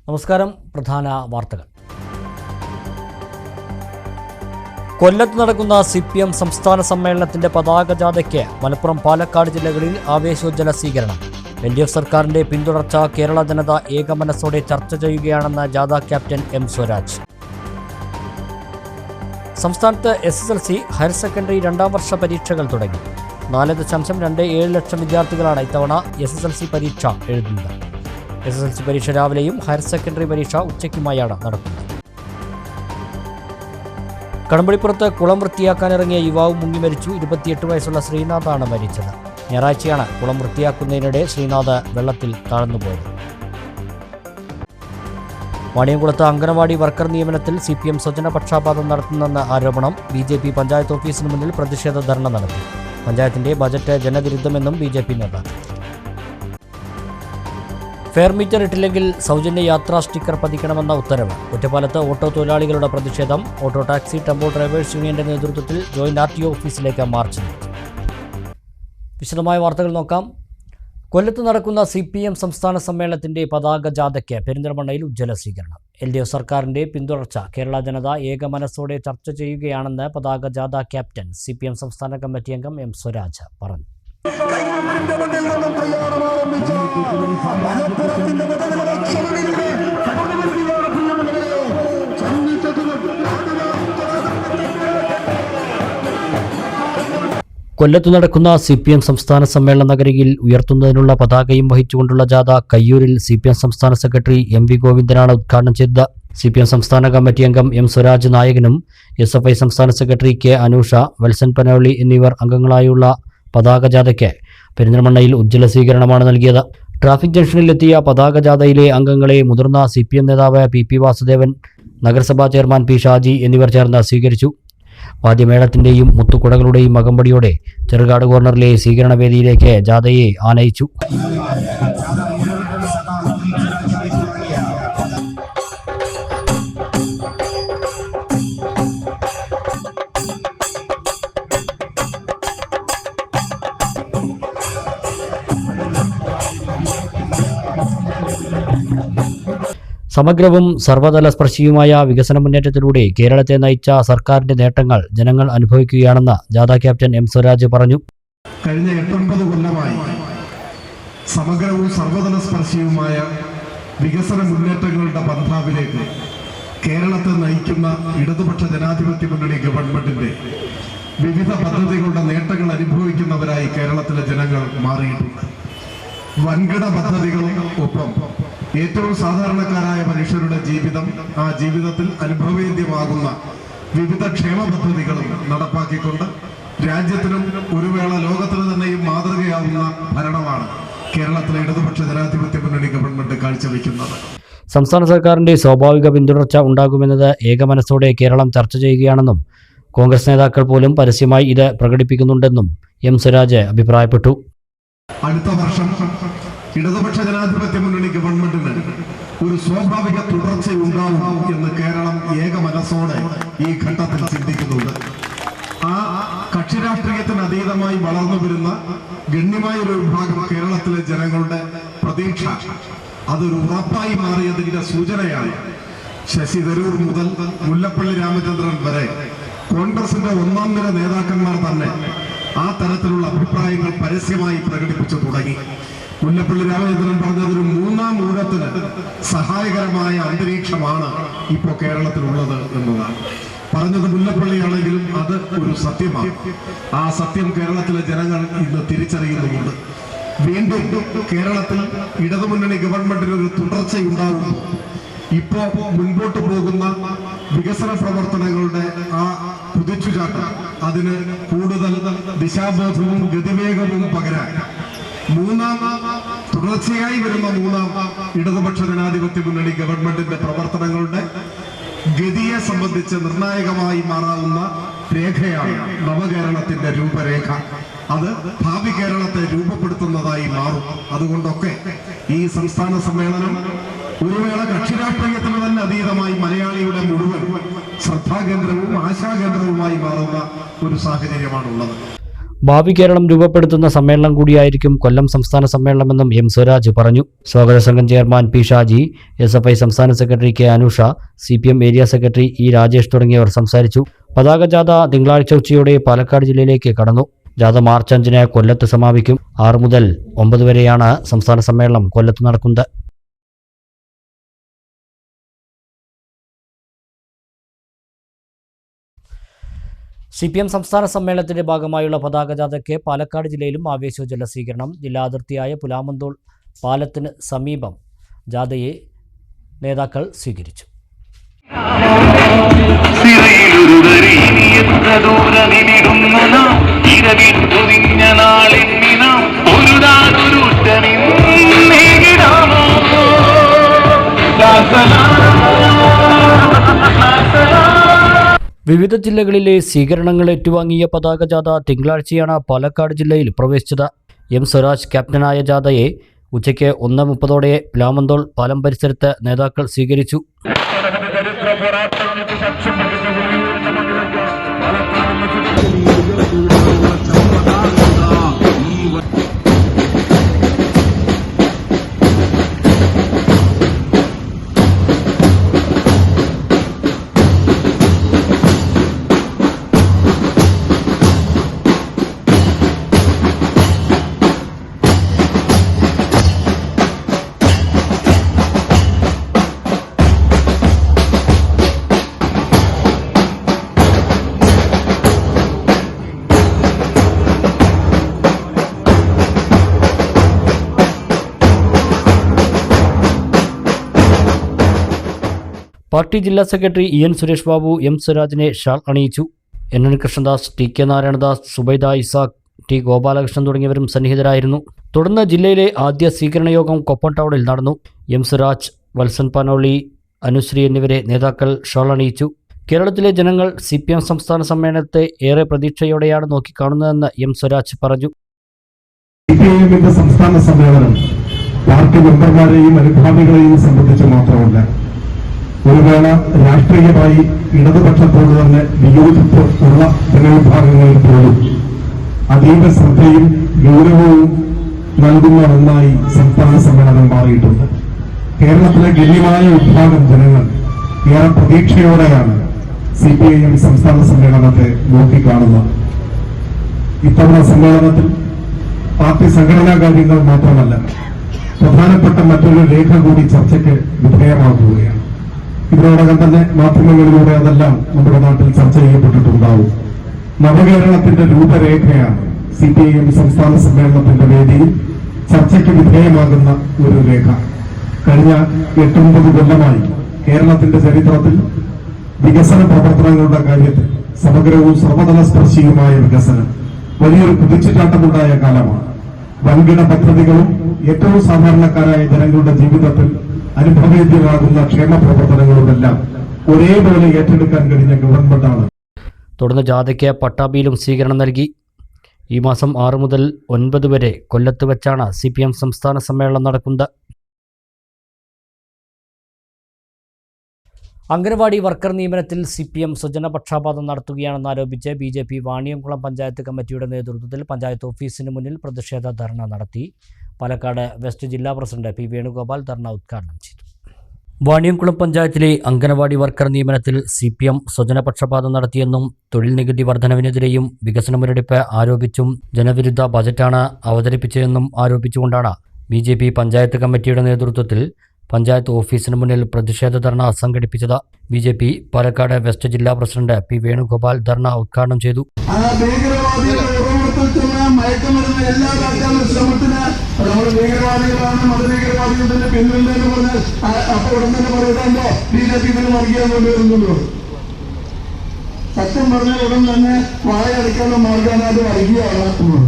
നമസ്കാരം. പ്രധാന വാർത്തകൾ. കൊല്ലത്ത് നടക്കുന്ന CPM സംസ്ഥാന സമ്മേളനത്തിന്റെ പതാക ജാഥയ്ക്ക് മലപ്പുറം, പാലക്കാട് ജില്ലകളിൽ ആവേശോജ്വല സ്വീകരണം. LDF സർക്കാരിന്റെ പിന്തുടർച്ച കേരള ജനത ഏകമനസ്സോടെ ചർച്ച ചെയ്യുകയാണെന്ന് ജാഥ ക്യാപ്റ്റൻ M. സ്വരാജ്. സംസ്ഥാനത്ത് SSLC ഹയർ സെക്കൻഡറി 2ാം വർഷ പരീക്ഷകൾ തുടങ്ങി. 4.27 ലക്ഷം വിദ്യാർത്ഥികളാണ് ഇത്തവണ SSLC പരീക്ഷ എഴുതുന്നത്. SSLC പരീക്ഷ രാവിലെയും ഹയർ സെക്കൻഡറി പരീക്ഷ ഉച്ചയ്ക്കുമായാണ് നടക്കുന്നത്. കടമ്പളിപ്പുറത്ത് കുളം വൃത്തിയാക്കാനിറങ്ങിയ യുവാവ് മുങ്ങി മരിച്ചു. 28 വയസ്സുള്ള ശ്രീനാഥാണ് മരിച്ചത്. ഞായറാഴ്ചയാണ് കുളം വൃത്തിയാക്കുന്നതിനിടെ ശ്രീനാഥ് വെള്ളത്തിൽ താഴ്ന്നുപോയത്. വാണിയംകുളത്ത് അംഗനവാടി വർക്കർ നിയമനത്തിൽ CPM സ്വജനപക്ഷപാതം നടത്തുന്നെന്ന ആരോപണം. BJP പഞ്ചായത്ത് ഓഫീസിന് മുന്നിൽ പ്രതിഷേധ ധർണ നടത്തി. പഞ്ചായത്തിന്റെ ബജറ്റ് ജനവിരുദ്ധമെന്നും BJP നേതാക്കൾ. ഫെയർ മീറ്റർ ഇട്ടില്ലെങ്കിൽ സൗജന്യ യാത്രാ സ്റ്റിക്കർ പതിക്കണമെന്ന ഉത്തരവ്. ഒറ്റപ്പാലത്ത് ഓട്ടോ തൊഴിലാളികളുടെ പ്രതിഷേധം. ഓട്ടോ ടാക്സി ടെമ്പോ ഡ്രൈവേഴ്സ് യൂണിയന്റെ നേതൃത്വത്തിൽ ജോയിന്റ് RTO ഓഫീസിലേക്ക് മാർച്ച് നടത്തി. വിശദമായ വാർത്തകൾ നോക്കാം. കൊല്ലത്ത് നടക്കുന്ന CPM സംസ്ഥാന സമ്മേളനത്തിന്റെ പതാക ജാഥയ്ക്ക് പെരിന്തൽമണ്ണയിൽ ഉജ്ജ്വല സ്വീകരണം. LDF സർക്കാരിന്റെ പിന്തുടർച്ച കേരള ജനത ഏകമനസ്സോടെ ചർച്ച ചെയ്യുകയാണെന്ന് പതാക ജാഥ ക്യാപ്റ്റൻ CPM സംസ്ഥാന കമ്മിറ്റി അംഗം M. സ്വരാജ് പറഞ്ഞു. കൊല്ലത്ത് നടക്കുന്ന CPM സംസ്ഥാന സമ്മേളന നഗരിയിൽ ഉയർത്തുന്നതിനുള്ള പതാകയും വഹിച്ചുകൊണ്ടുള്ള ജാഥ കയ്യൂരിൽ CPM സംസ്ഥാന സെക്രട്ടറി MV ഗോവിന്ദനാണ് ഉദ്ഘാടനം ചെയ്തത്. CPM സംസ്ഥാന കമ്മിറ്റി അംഗം M. സ്വരാജ് നായകനും SFI സംസ്ഥാന സെക്രട്ടറി K. അനൂഷ, വത്സൻ പനവള്ളി എന്നിവർ അംഗങ്ങളായുള്ള പതാക ജാഥയ്ക്ക് പെരിന്തൽമണ്ണയിൽ ഉജ്ജ്വല സ്വീകരണമാണ് നൽകിയത്. ട്രാഫിക് ജംഗ്ഷനിലെത്തിയ പതാക ജാഥയിലെ അംഗങ്ങളെ മുതിർന്ന CPM നേതാവ് PP വാസുദേവൻ, നഗരസഭാ ചെയർമാൻ P. ഷാജി എന്നിവർ ചേർന്ന് സ്വീകരിച്ചു. വാദ്യമേളത്തിന്റെയും മുത്തുകുടകളുടെയും അകമ്പടിയോടെ ചെറുകാട് കോർണറിലെ സ്വീകരണവേദിയിലേക്ക് ജാഥയെ ആനയിച്ചു. സമഗ്രവും സർവ്വതല സ്പർശിയുമായ വികസന മുന്നേറ്റത്തിലൂടെ കേരളത്തെ നയിച്ച സർക്കാരിന്റെ നേട്ടങ്ങൾ ജനങ്ങൾ അനുഭവിക്കുകയാണെന്ന് ജാഥ ക്യാപ്റ്റൻ M. സ്വരാജ് പറഞ്ഞു. കഴിഞ്ഞ 8-9 കൊല്ലമായി സമഗ്രവും സർവ്വതല സ്പർശിയുമായ വികസന മുന്നേറ്റങ്ങളുടെ പന്ഥാവിലേക്ക് കേരളത്തെ നയിക്കുന്ന ഇടതുപക്ഷ ജനാധിപത്യ മുന്നണി ഗവൺമെന്റിന്റെ വിവിധ പദ്ധതികളുടെ നേട്ടങ്ങൾ അനുഭവിക്കുന്നവരായി കേരളത്തിലെ ജനങ്ങൾ മാറിയിട്ടുണ്ട്. വൻകിട പദ്ധതികളും ഒപ്പം ഏറ്റവും സാധാരണക്കാരായ മനുഷ്യരുടെ ജീവിതം, ആ ജീവിതത്തിൽ അനുഭവവേദ്യമാകുന്ന വിവിധ ക്ഷേമ പദ്ധതികളും നടപ്പാക്കിക്കൊണ്ട് രാജ്യത്തിനും ഒരു വേള ലോകത്തിന് തന്നെയും മാതൃകയാവുന്ന ഭരണമാണ് കേരളത്തിലെ ഇടതുപക്ഷ ജനാധിപത്യ മുന്നണി ഗവൺമെന്റ് കാഴ്ചവെക്കുന്നത്. സംസ്ഥാന സർക്കാരിന്റെ സ്വാഭാവിക പിന്തുടർച്ച ഉണ്ടാകുമെന്നത് ഏകമനസ്സോടെ കേരളം ചർച്ച ചെയ്യുകയാണെന്നും കോൺഗ്രസ് നേതാക്കൾ പോലും പരസ്യമായി ഇത് പ്രകടിപ്പിക്കുന്നുണ്ടെന്നും M. സ്വരാജ് അഭിപ്രായപ്പെട്ടു. അടുത്ത വർഷം ഇടതുപക്ഷ ജനാധിപത്യ മുന്നണി ഗവൺമെന്റിന് ഒരു സ്വാഭാവിക തുടർച്ചയുണ്ടാവും എന്ന് കേരളം ഏകമനസ്സോടെ ഈ ഘട്ടത്തിൽ ചിന്തിക്കുന്നുണ്ട്. ആ കക്ഷി രാഷ്ട്രീയത്തിന് അതീതമായി വളർന്നു വരുന്ന ഗണ്യമായ ഒരു വിഭാഗം കേരളത്തിലെ ജനങ്ങളുടെ പ്രതീക്ഷ അതൊരു ഉറപ്പായി മാറിയതിന്റെ സൂചനയാണ് ശശി തരൂർ മുതൽ മുല്ലപ്പള്ളി രാമചന്ദ്രൻ വരെ കോൺഗ്രസിന്റെ ഒന്നാം നിര നേതാക്കന്മാർ തന്നെ ആ തരത്തിലുള്ള അഭിപ്രായങ്ങൾ പരസ്യമായി പ്രകടിപ്പിച്ചു തുടങ്ങി. മുല്ലപ്പള്ളി രാമചന്ദ്രൻ പറഞ്ഞതൊരു 3ാം ഊഴത്തിന് സഹായകരമായ അന്തരീക്ഷമാണ് ഇപ്പോൾ കേരളത്തിലുള്ളത് എന്നതാണ് പറഞ്ഞത്. മുല്ലപ്പള്ളിയാണെങ്കിലും അത് ഒരു സത്യമാണ്. ആ സത്യം കേരളത്തിലെ ജനങ്ങൾ ഇന്ന് തിരിച്ചറിയുന്നുമുണ്ട്. വീണ്ടും കേരളത്തിൽ ഇടതുമുന്നണി ഗവൺമെന്റിന് ഒരു തുടർച്ചയുണ്ടാകുന്നു. ഇപ്പോ മുൻപോട്ട് പോകുന്ന വികസന പ്രവർത്തനങ്ങളുടെ ആ കുതിച്ചുചാട്ടം അതിന് കൂടുതൽ ദിശാബോധവും ഗതിവേഗവും പകരാൻ തുടർച്ചയായി വരുന്ന 3ാം ഇടതുപക്ഷ ജനാധിപത്യ മുന്നണി ഗവൺമെന്റിന്റെ പ്രവർത്തനങ്ങളുടെ ഗതിയെ സംബന്ധിച്ച് നിർണായകമായി മാറാവുന്ന രേഖയാണ് നവകേരളത്തിന്റെ രൂപരേഖ. അത് ഭാവി കേരളത്തെ രൂപപ്പെടുത്തുന്നതായി മാറും. അതുകൊണ്ടൊക്കെ ഈ സംസ്ഥാന സമ്മേളനം ഒരു വേള കക്ഷി രാഷ്ട്രീയത്തിന് തന്നെ അതീതമായി മലയാളിയുടെ മുഴുവൻ ശ്രദ്ധാകേന്ദ്രവും ആശാകേന്ദ്രവുമായി മാറുന്ന ഒരു സാഹചര്യമാണുള്ളത്. ഭാവി കേരളം രൂപപ്പെടുത്തുന്ന സമ്മേളനം കൂടിയായിരിക്കും കൊല്ലം സംസ്ഥാന സമ്മേളനമെന്നും എം സ്വരാജ് പറഞ്ഞു. സ്വാഗത സംഘം ചെയർമാൻ പി ഷാജി, SFI സംസ്ഥാന secretary K Anusha, CPM area secretary E Rajesh തുടങ്ങിയവർ സംസാരിച്ചു. പതാക ജാഥ തിങ്കളാഴ്ച ഉച്ചയോടെ പാലക്കാട് ജില്ലയിലേക്ക് കടന്നു. ജാഥ മാർച്ച് 5-ന് കൊല്ലത്ത് സമാപിക്കും. 6 മുതൽ 9 വരെയാണ് സംസ്ഥാന സമ്മേളനം കൊല്ലത്ത് നടക്കുന്നത്. CPM സംസ്ഥാന സമ്മേളനത്തിന്റെ ഭാഗമായുള്ള പതാക ജാഥയ്ക്ക് പാലക്കാട് ജില്ലയിലും ആവേശോജ്വല സ്വീകരണം. ജില്ലാ അതിർത്തിയായ പുലാമന്തോൾ പാലത്തിന് സമീപം ജാഥയെ നേതാക്കൾ സ്വീകരിച്ചു. വിവിധ ജില്ലകളിലെ സ്വീകരണങ്ങൾ ഏറ്റുവാങ്ങിയ പതാക ജാഥ തിങ്കളാഴ്ചയാണ് പാലക്കാട് ജില്ലയിൽ പ്രവേശിച്ചത്. എം സ്വരാജ് ക്യാപ്റ്റനായ ജാഥയെ ഉച്ചയ്ക്ക് 1:30 പുലാമന്തോൾ പാലം പരിസരത്ത് നേതാക്കൾ സ്വീകരിച്ചു. പാർട്ടി ജില്ലാ secretary EN Suresh Babu M സ്വരാജിനെ ഷാൾ അണിയിച്ചു. NN Krishnadas, TK Narayanadas, Zubaida Ishaq, T Gopalakrishnan തുടങ്ങിയവരും സന്നിഹിതരായിരുന്നു. തുടർന്ന് ജില്ലയിലെ ആദ്യ സ്വീകരണ യോഗം കൊപ്പം ടൗണിൽ നടന്നു. എം സ്വരാജ്, വത്സൻ പനോളി, അനുശ്രീ എന്നിവരെ നേതാക്കൾ ഷാൾ അണിയിച്ചു. കേരളത്തിലെ ജനങ്ങൾ CPM സംസ്ഥാന സമ്മേളനത്തെ ഏറെ പ്രതീക്ഷയോടെയാണ് നോക്കിക്കാണുന്നതെന്ന് എം സ്വരാജ് പറഞ്ഞു. CPM സംസ്ഥാന സമ്മേളനം പാർട്ടി മെമ്പർമാരെയും അനുഭാവികളെയും സംബന്ധിച്ച് മാത്രമല്ല, ഒരു വേള രാഷ്ട്രീയമായി ഇടതുപക്ഷത്തോട് തന്നെ വിയോജിപ്പ് ഉള്ള ജനവിഭാഗങ്ങളിൽ പോലും അതീവ ശ്രദ്ധയും ഗൗരവവും നൽകുന്ന ഒന്നായി സംസ്ഥാന സമ്മേളനം മാറിയിട്ടുണ്ട്. കേരളത്തിലെ ഗണ്യമായ വിഭാഗം ജനങ്ങൾ ഏറെ പ്രതീക്ഷയോടെയാണ് CPIM സംസ്ഥാന സമ്മേളനത്തെ നോക്കിക്കാണുന്നത്. ഇത്തവണ സമ്മേളനത്തിൽ പാർട്ടി സംഘടനാ കാര്യങ്ങൾ മാത്രമല്ല, പ്രധാനപ്പെട്ട മറ്റൊരു രേഖ കൂടി ചർച്ചയ്ക്ക് വിധേയമാകുകയാണ്. ഇതിനോടകം തന്നെ മാധ്യമങ്ങളിലൂടെ അതെല്ലാം നമ്മുടെ നാട്ടിൽ ചർച്ച ചെയ്യപ്പെട്ടിട്ടുണ്ടാവും. നവകേരളത്തിന്റെ രൂപരേഖയാണ് CPIM സംസ്ഥാന സമ്മേളനത്തിന്റെ വേദിയിൽ ചർച്ചയ്ക്ക് വിധേയമാകുന്ന ഒരു രേഖ. കഴിഞ്ഞ 8-9 കൊല്ലമായി കേരളത്തിന്റെ ചരിത്രത്തിൽ വികസന പ്രവർത്തനങ്ങളുടെ കാര്യത്തിൽ സമഗ്രവും സർവതല സ്പർശിയുമായ വികസനം വലിയൊരു കുതിച്ചുചാട്ടമുണ്ടായ കാലമാണ്. വൻകിട പദ്ധതികളും ഏറ്റവും സാധാരണക്കാരായ ജനങ്ങളുടെ ജീവിതത്തിൽ അനുഭവേദ്യമാകുന്ന ക്ഷേമ പ്രവർത്തനങ്ങളുമെല്ലാം ഒരേപോലെ ഏറ്റെടുക്കാൻ കഴിഞ്ഞ ഗവൺമെന്റാണ്. തുടർന്ന് ജാഥയ്ക്ക് പട്ടാഭിയിലും സ്വീകരണം നൽകി. ഈ മാസം 6 മുതൽ 9 വരെ കൊല്ലത്ത് വെച്ചാണ് CPM സംസ്ഥാന സമ്മേളനം നടക്കുന്നത്. അംഗനവാടി വർക്കർ നിയമനത്തിൽ CPM സ്വജനപക്ഷപാതം നടത്തുകയാണെന്നാരോപിച്ച് BJP വാണിയംകുളം പഞ്ചായത്ത് കമ്മിറ്റിയുടെ നേതൃത്വത്തിൽ പഞ്ചായത്ത് ഓഫീസിന് മുന്നിൽ പ്രതിഷേധ ധർണ നടത്തി. പാലക്കാട് വെസ്റ്റ് ജില്ലാ പ്രസിഡന്റ് P വേണുഗോപാൽ ധർണ ഉദ്ഘാടനം ചെയ്തു. വാണിയംകുളം പഞ്ചായത്തിലെ അംഗനവാടി വർക്കർ നിയമനത്തിൽ CPM സ്വജനപക്ഷപാതം നടത്തിയെന്നും തൊഴിൽ നികുതി വർധനവിനെതിരെയും വികസന മുരടിപ്പ് ആരോപിച്ചും ജനവിരുദ്ധ ബജറ്റാണ് അവതരിപ്പിച്ചതെന്നും ആരോപിച്ചുകൊണ്ടാണ് BJP പഞ്ചായത്ത് കമ്മിറ്റിയുടെ നേതൃത്വത്തിൽ പഞ്ചായത്ത് ഓഫീസിന് മുന്നിൽ പ്രതിഷേധ ധർണ സംഘടിപ്പിച്ചത്. BJP പാലക്കാട് വെസ്റ്റ് ജില്ലാ പ്രസിഡന്റ് P വേണുഗോപാൽ ധർണ ഉദ്ഘാടനം ചെയ്തു. സത്യം പറഞ്ഞാൽ ഉടൻ തന്നെ വായടക്കാനുള്ള മാർഗമാണ് അത് വർഗീയമാണ്.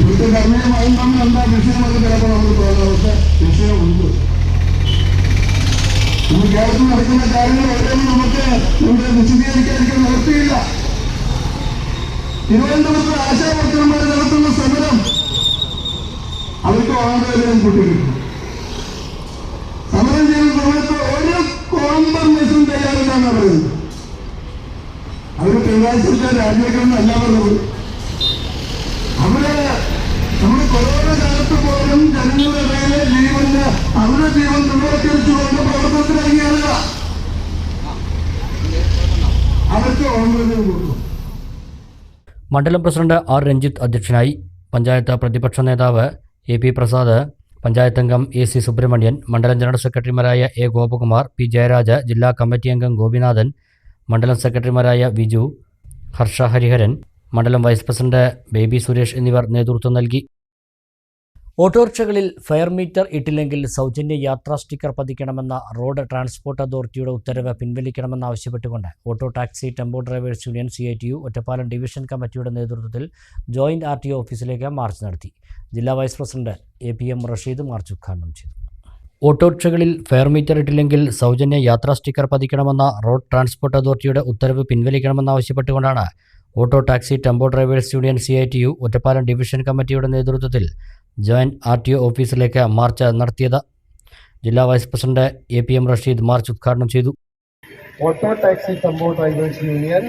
ഇവിടുത്തെ കർമ്മയുമായി നമ്മൾ എന്താ വിഷയമൊക്കെ ചിലപ്പോൾ നമുക്ക് തോന്നുന്നത്, പക്ഷെ വിഷയമുണ്ട്. ഇന്ന് കേരളത്തിൽ നടക്കുന്ന കാര്യങ്ങൾ ഓരോന്നും നമുക്ക് ഇവിടെ വിശദീകരിക്കാൻ നിർത്തിയില്ല. തിരുവനന്തപുരത്ത് ആശാവർക്കർമാർ നടത്തുന്ന സമരം അവർക്ക് ആളുകളെയും കൂട്ടിക്കിട്ടും. സമരം ചെയ്യുന്ന സമയത്ത് ഒരു കോംപ്രമൈസും തയ്യാറില്ലെന്നാണ് പറയുന്നത്. അവർ വിശ്വാസത്തെ രാജിവെക്കണമെന്നല്ല പറഞ്ഞത്. നമ്മുടെ കൊറോണ കാലത്ത് പോലും ജനങ്ങളുടെ ഇടയിലെ ജീവന് അവരുടെ ജീവൻ നിലനിർത്തിച്ചുകൊണ്ട് പ്രവർത്തനത്തിലിറങ്ങിയാണ് അവർക്ക് ഓൺലൈനിൽ കൊടുക്കും. മണ്ഡലം പ്രസിഡന്റ് ആർ രഞ്ജിത്ത് അധ്യക്ഷനായി. പഞ്ചായത്ത് പ്രതിപക്ഷ നേതാവ് എ പി പ്രസാദ്, പഞ്ചായത്ത് അംഗം എ സി സുബ്രഹ്മണ്യൻ, മണ്ഡലം ജനറൽ സെക്രട്ടറിമാരായ എ ഗോപകുമാർ, പി ജയരാജ്, ജില്ലാ കമ്മിറ്റി അംഗം ഗോപിനാഥൻ, മണ്ഡലം സെക്രട്ടറിമാരായ വിജു, ഹർഷ ഹരിഹരൻ, മണ്ഡലം വൈസ് പ്രസിഡന്റ് ബേബി സുരേഷ് എന്നിവർ നേതൃത്വം നൽകി. ഓട്ടോറിക്ഷകളിൽ ഫെയർ മീറ്റർ ഇട്ടില്ലെങ്കിൽ സൗജന്യ യാത്രാ സ്റ്റിക്കർ പതിക്കണമെന്ന റോഡ് ട്രാൻസ്പോർട്ട് അതോറിറ്റിയുടെ ഉത്തരവ് പിൻവലിക്കണമെന്നാവശ്യപ്പെട്ടുകൊണ്ട് auto taxi tempo drivers union CITU Ottapalam division കമ്മിറ്റിയുടെ നേതൃത്വത്തിൽ ജോയിന്റ് RTO ഓഫീസിലേക്ക് മാർച്ച് നടത്തി. ജില്ലാ vice president APM Rasheed march ഉദ്ഘാടനം ചെയ്തു. ഓട്ടോറിക്ഷകളിൽ ഫെയർ മീറ്റർ ഇട്ടില്ലെങ്കിൽ സൗജന്യ യാത്രാ സ്റ്റിക്കർ പതിക്കണമെന്ന റോഡ് ട്രാൻസ്പോർട്ട് അതോറിറ്റിയുടെ ഉത്തരവ് പിൻവലിക്കണമെന്നാവശ്യപ്പെട്ടുകൊണ്ടാണ് auto taxi tempo drivers union CITU Ottapalam division കമ്മിറ്റിയുടെ നേതൃത്വത്തിൽ ജോയിന്റ് RTO ഓഫീസിലേക്ക് മാർച്ച് നടത്തിയത്. ജില്ലാ vice president APM Rasheed march ഉദ്ഘാടനം ചെയ്തു. Auto taxi tempo drivers union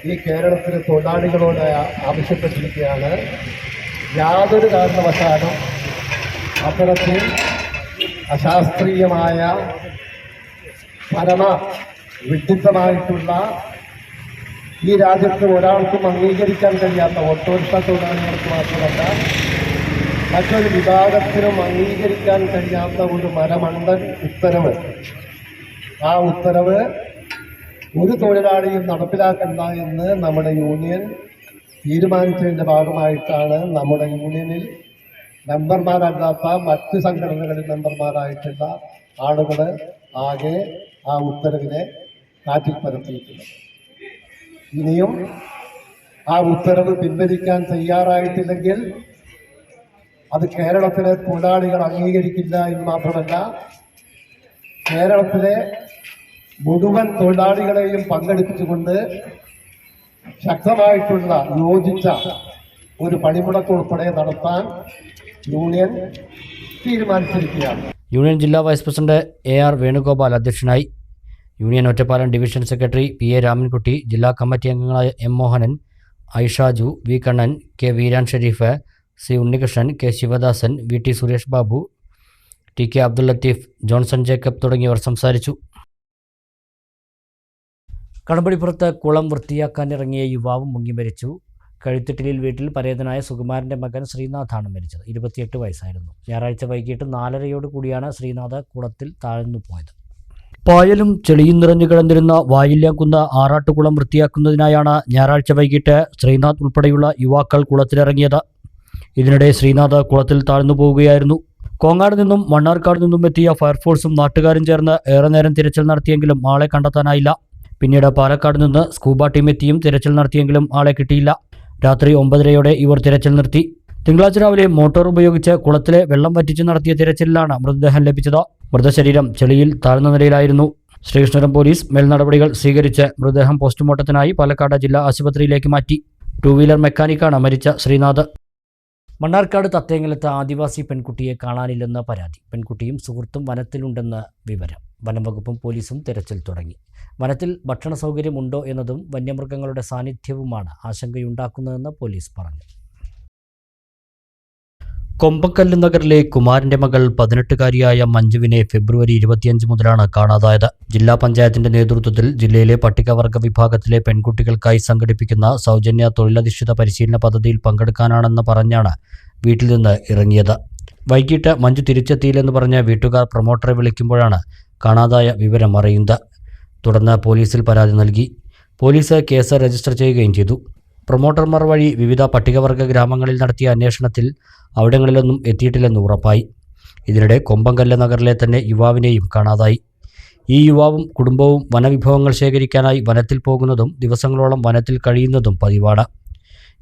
ഈ കേരളത്തിലെ തൊഴിലാളികളോട് ആവശ്യപ്പെട്ടിരിക്കുകയാണ്, യാതൊരു കാരണവശാലും അത്തരത്തിൽ അശാസ്ത്രീയമായ പരമ വിഡിത്തമായിട്ടുള്ള ഈ രാജ്യത്ത് ഒരാൾക്കും അംഗീകരിക്കാൻ കഴിയാത്ത ഓട്ടോറിക്ഷ തൊഴിലാളികൾക്ക് മാത്രമല്ല മറ്റൊരു വിഭാഗത്തിനും അംഗീകരിക്കാൻ കഴിയാത്ത ഒരു മരമണ്ടൻ ഉത്തരവ്, ആ ഉത്തരവ് ഒരു തൊഴിലാളിയും നടപ്പിലാക്കണ്ട എന്ന് നമ്മുടെ യൂണിയൻ തീരുമാനിച്ചതിൻ്റെ ഭാഗമായിട്ടാണ് നമ്മുടെ യൂണിയനിൽ മെമ്പർമാരല്ലാത്ത മറ്റ് സംഘടനകളിൽ മെമ്പർമാരായിട്ടുള്ള ആളുകൾ ആകെ ആ ഉത്തരവിനെ കാറ്റിൽ പരത്തിയിരിക്കുന്നത്. ഇനിയും ആ ഉത്തരവ് പിൻവലിക്കാൻ തയ്യാറായിട്ടില്ലെങ്കിൽ അത് കേരളത്തിലെ തൊഴിലാളികൾ അംഗീകരിക്കില്ല എന്ന് മാത്രമല്ല, കേരളത്തിലെ മുഴുവൻ തൊഴിലാളികളെയും പങ്കെടുപ്പിച്ചുകൊണ്ട് ശക്തമായിട്ടുള്ള യോജിച്ച ഒരു പണിമുടക്ക് ഉൾപ്പെടെ നടത്താൻ യൂണിയൻ തീരുമാനിച്ചിരിക്കുകയാണ്. യൂണിയൻ ജില്ലാ വൈസ് പ്രസിഡന്റ് AR വേണുഗോപാൽ അധ്യക്ഷനായി. Union Ottapalam division secretary PA Ramankutty, ജില്ലാ കമ്മിറ്റി അംഗങ്ങളായ M Mohanan, Aishaju, V Kannan, K Veeran Sherif, C Unnikrishnan, K Sivadasan, VT Suresh Babu, TK Abdul Latheef, Johnson Jacob തുടങ്ങിയവർ സംസാരിച്ചു. കടമ്പടിപ്പുറത്ത് കുളം വൃത്തിയാക്കാനിറങ്ങിയ യുവാവ് മുങ്ങി മരിച്ചു. കഴുത്തിട്ടിലിൽ വീട്ടിൽ പരേതനായ സുകുമാരൻ്റെ മകൻ ശ്രീനാഥാണ് മരിച്ചത്. 28 വയസ്സായിരുന്നു. ഞായറാഴ്ച വൈകിട്ട് 4:30 കൂടിയാണ് ശ്രീനാഥ് കുളത്തിൽ താഴ്ന്നു പോയത്. പായലും ചെളിയും നിറഞ്ഞു കിടന്നിരുന്ന വായില്യാംകുന്ന് ആറാട്ടുകുളം വൃത്തിയാക്കുന്നതിനായാണ് ഞായറാഴ്ച വൈകിട്ട് ശ്രീനാഥ് ഉൾപ്പെടെയുള്ള യുവാക്കൾ കുളത്തിലിറങ്ങിയത്. ഇതിനിടെ ശ്രീനാഥ് കുളത്തിൽ താഴ്ന്നു പോവുകയായിരുന്നു. കോങ്ങാട് നിന്നും മണ്ണാർക്കാട് നിന്നും എത്തിയ ഫയർഫോഴ്സും നാട്ടുകാരും ചേർന്ന് ഏറെ നേരം തിരച്ചിൽ നടത്തിയെങ്കിലും ആളെ കണ്ടെത്താനായില്ല. പിന്നീട് പാലക്കാട് നിന്ന് സ്കൂബ ടീം എത്തിയും തിരച്ചിൽ നടത്തിയെങ്കിലും ആളെ കിട്ടിയില്ല. രാത്രി 9:30 ഇവർ തിരച്ചിൽ നിർത്തി. തിങ്കളാഴ്ച രാവിലെ മോട്ടോർ ഉപയോഗിച്ച് കുളത്തിലെ വെള്ളം വറ്റിച്ച് നടത്തിയ തിരച്ചിലിലാണ് മൃതദേഹം ലഭിച്ചത്. മൃതശരീരം ചെളിയിൽ താഴ്ന്ന നിലയിലായിരുന്നു. ശ്രീകൃഷ്ണപുരം പോലീസ് മേൽനടപടികൾ സ്വീകരിച്ച് മൃതദേഹം പോസ്റ്റ്മോർട്ടത്തിനായി പാലക്കാട് ജില്ലാ ആശുപത്രിയിലേക്ക് മാറ്റി. 2 വീലർ മെക്കാനിക്കാണ് മരിച്ച ശ്രീനാഥ്. മണ്ണാർക്കാട് തത്തേങ്ങലത്ത് ആദിവാസി പെൺകുട്ടിയെ കാണാനില്ലെന്ന് പരാതി. പെൺകുട്ടിയും സുഹൃത്തും വനത്തിലുണ്ടെന്ന് വിവരം. വനംവകുപ്പും പോലീസും തെരച്ചിൽ തുടങ്ങി. വനത്തിൽ ഭക്ഷണ സൗകര്യമുണ്ടോ എന്നതും വന്യമൃഗങ്ങളുടെ സാന്നിധ്യവുമാണ് ആശങ്കയുണ്ടാക്കുന്നതെന്ന് പോലീസ് പറഞ്ഞു. കൊമ്പക്കല്ല് നഗറിലെ കുമാരന്റെ മകൾ 18-കാരിയായ മഞ്ജുവിനെ ഫെബ്രുവരി 25 മുതലാണ് കാണാതായത്. ജില്ലാ പഞ്ചായത്തിന്റെ നേതൃത്വത്തിൽ ജില്ലയിലെ പട്ടികവർഗ വിഭാഗത്തിലെ പെൺകുട്ടികൾക്കായി സംഘടിപ്പിക്കുന്ന സൗജന്യ തൊഴിലധിഷ്ഠിത പരിശീലന പദ്ധതിയിൽ പങ്കെടുക്കാനാണെന്ന് പറഞ്ഞാണ് വീട്ടിൽ നിന്ന് ഇറങ്ങിയത്. വൈകിട്ട് മഞ്ജു തിരിച്ചെത്തിയില്ലെന്ന് പറഞ്ഞ് വീട്ടുകാർ പ്രൊമോട്ടറെ വിളിക്കുമ്പോഴാണ് കാണാതായ വിവരം അറിയുന്നത്. തുടർന്ന് പോലീസിൽ പരാതി നൽകി. പോലീസ് കേസ് രജിസ്റ്റർ ചെയ്യുകയും ചെയ്തു. പ്രൊമോട്ടർമാർ വഴി വിവിധ പട്ടികവർഗ ഗ്രാമങ്ങളിൽ നടത്തിയ അന്വേഷണത്തിൽ അവിടങ്ങളിലൊന്നും എത്തിയിട്ടില്ലെന്ന് ഉറപ്പായി. ഇതിനിടെ കൊമ്പങ്കല്ല് നഗറിലെ തന്നെ യുവാവിനെയും കാണാതായി. ഈ യുവാവും കുടുംബവും വനവിഭവങ്ങൾ ശേഖരിക്കാനായി വനത്തിൽ പോകുന്നതും ദിവസങ്ങളോളം വനത്തിൽ കഴിയുന്നതും പതിവാണ്.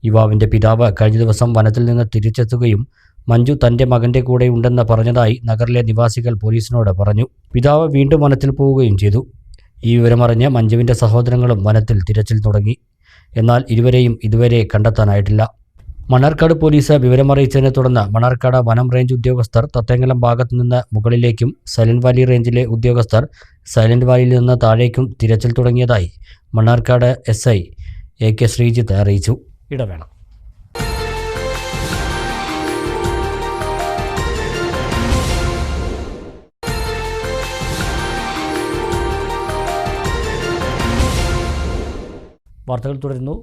യുവാവിൻ്റെ പിതാവ് കഴിഞ്ഞ ദിവസം വനത്തിൽ നിന്ന് തിരിച്ചെത്തുകയും മഞ്ജു തൻ്റെ മകൻ്റെ കൂടെ ഉണ്ടെന്ന് പറഞ്ഞതായി നഗറിലെ നിവാസികൾ പോലീസിനോട് പറഞ്ഞു. പിതാവ് വീണ്ടും വനത്തിൽ പോവുകയും ചെയ്തു. ഈ വിവരമറിഞ്ഞ് മഞ്ജുവിൻ്റെ സഹോദരങ്ങളും വനത്തിൽ തിരച്ചിൽ തുടങ്ങി. എന്നാൽ ഇരുവരെയും ഇതുവരെ കണ്ടെത്താനായിട്ടില്ല. മണ്ണാർക്കാട് പോലീസ് വിവരമറിയിച്ചതിനെ തുടർന്ന് മണ്ണാർക്കാട് വനം റേഞ്ച് ഉദ്യോഗസ്ഥർ തത്തേങ്ങലം ഭാഗത്തു നിന്ന് മുകളിലേക്കും സൈലന്റ് വാലി റേഞ്ചിലെ ഉദ്യോഗസ്ഥർ സൈലന്റ് വാലിയിൽ നിന്ന് താഴേക്കും തിരച്ചിൽ തുടങ്ങിയതായി മണ്ണാർക്കാട് SI AK ശ്രീജിത്ത് അറിയിച്ചു. ഇടവേണം. വാർത്തകൾ തുടരുന്നു.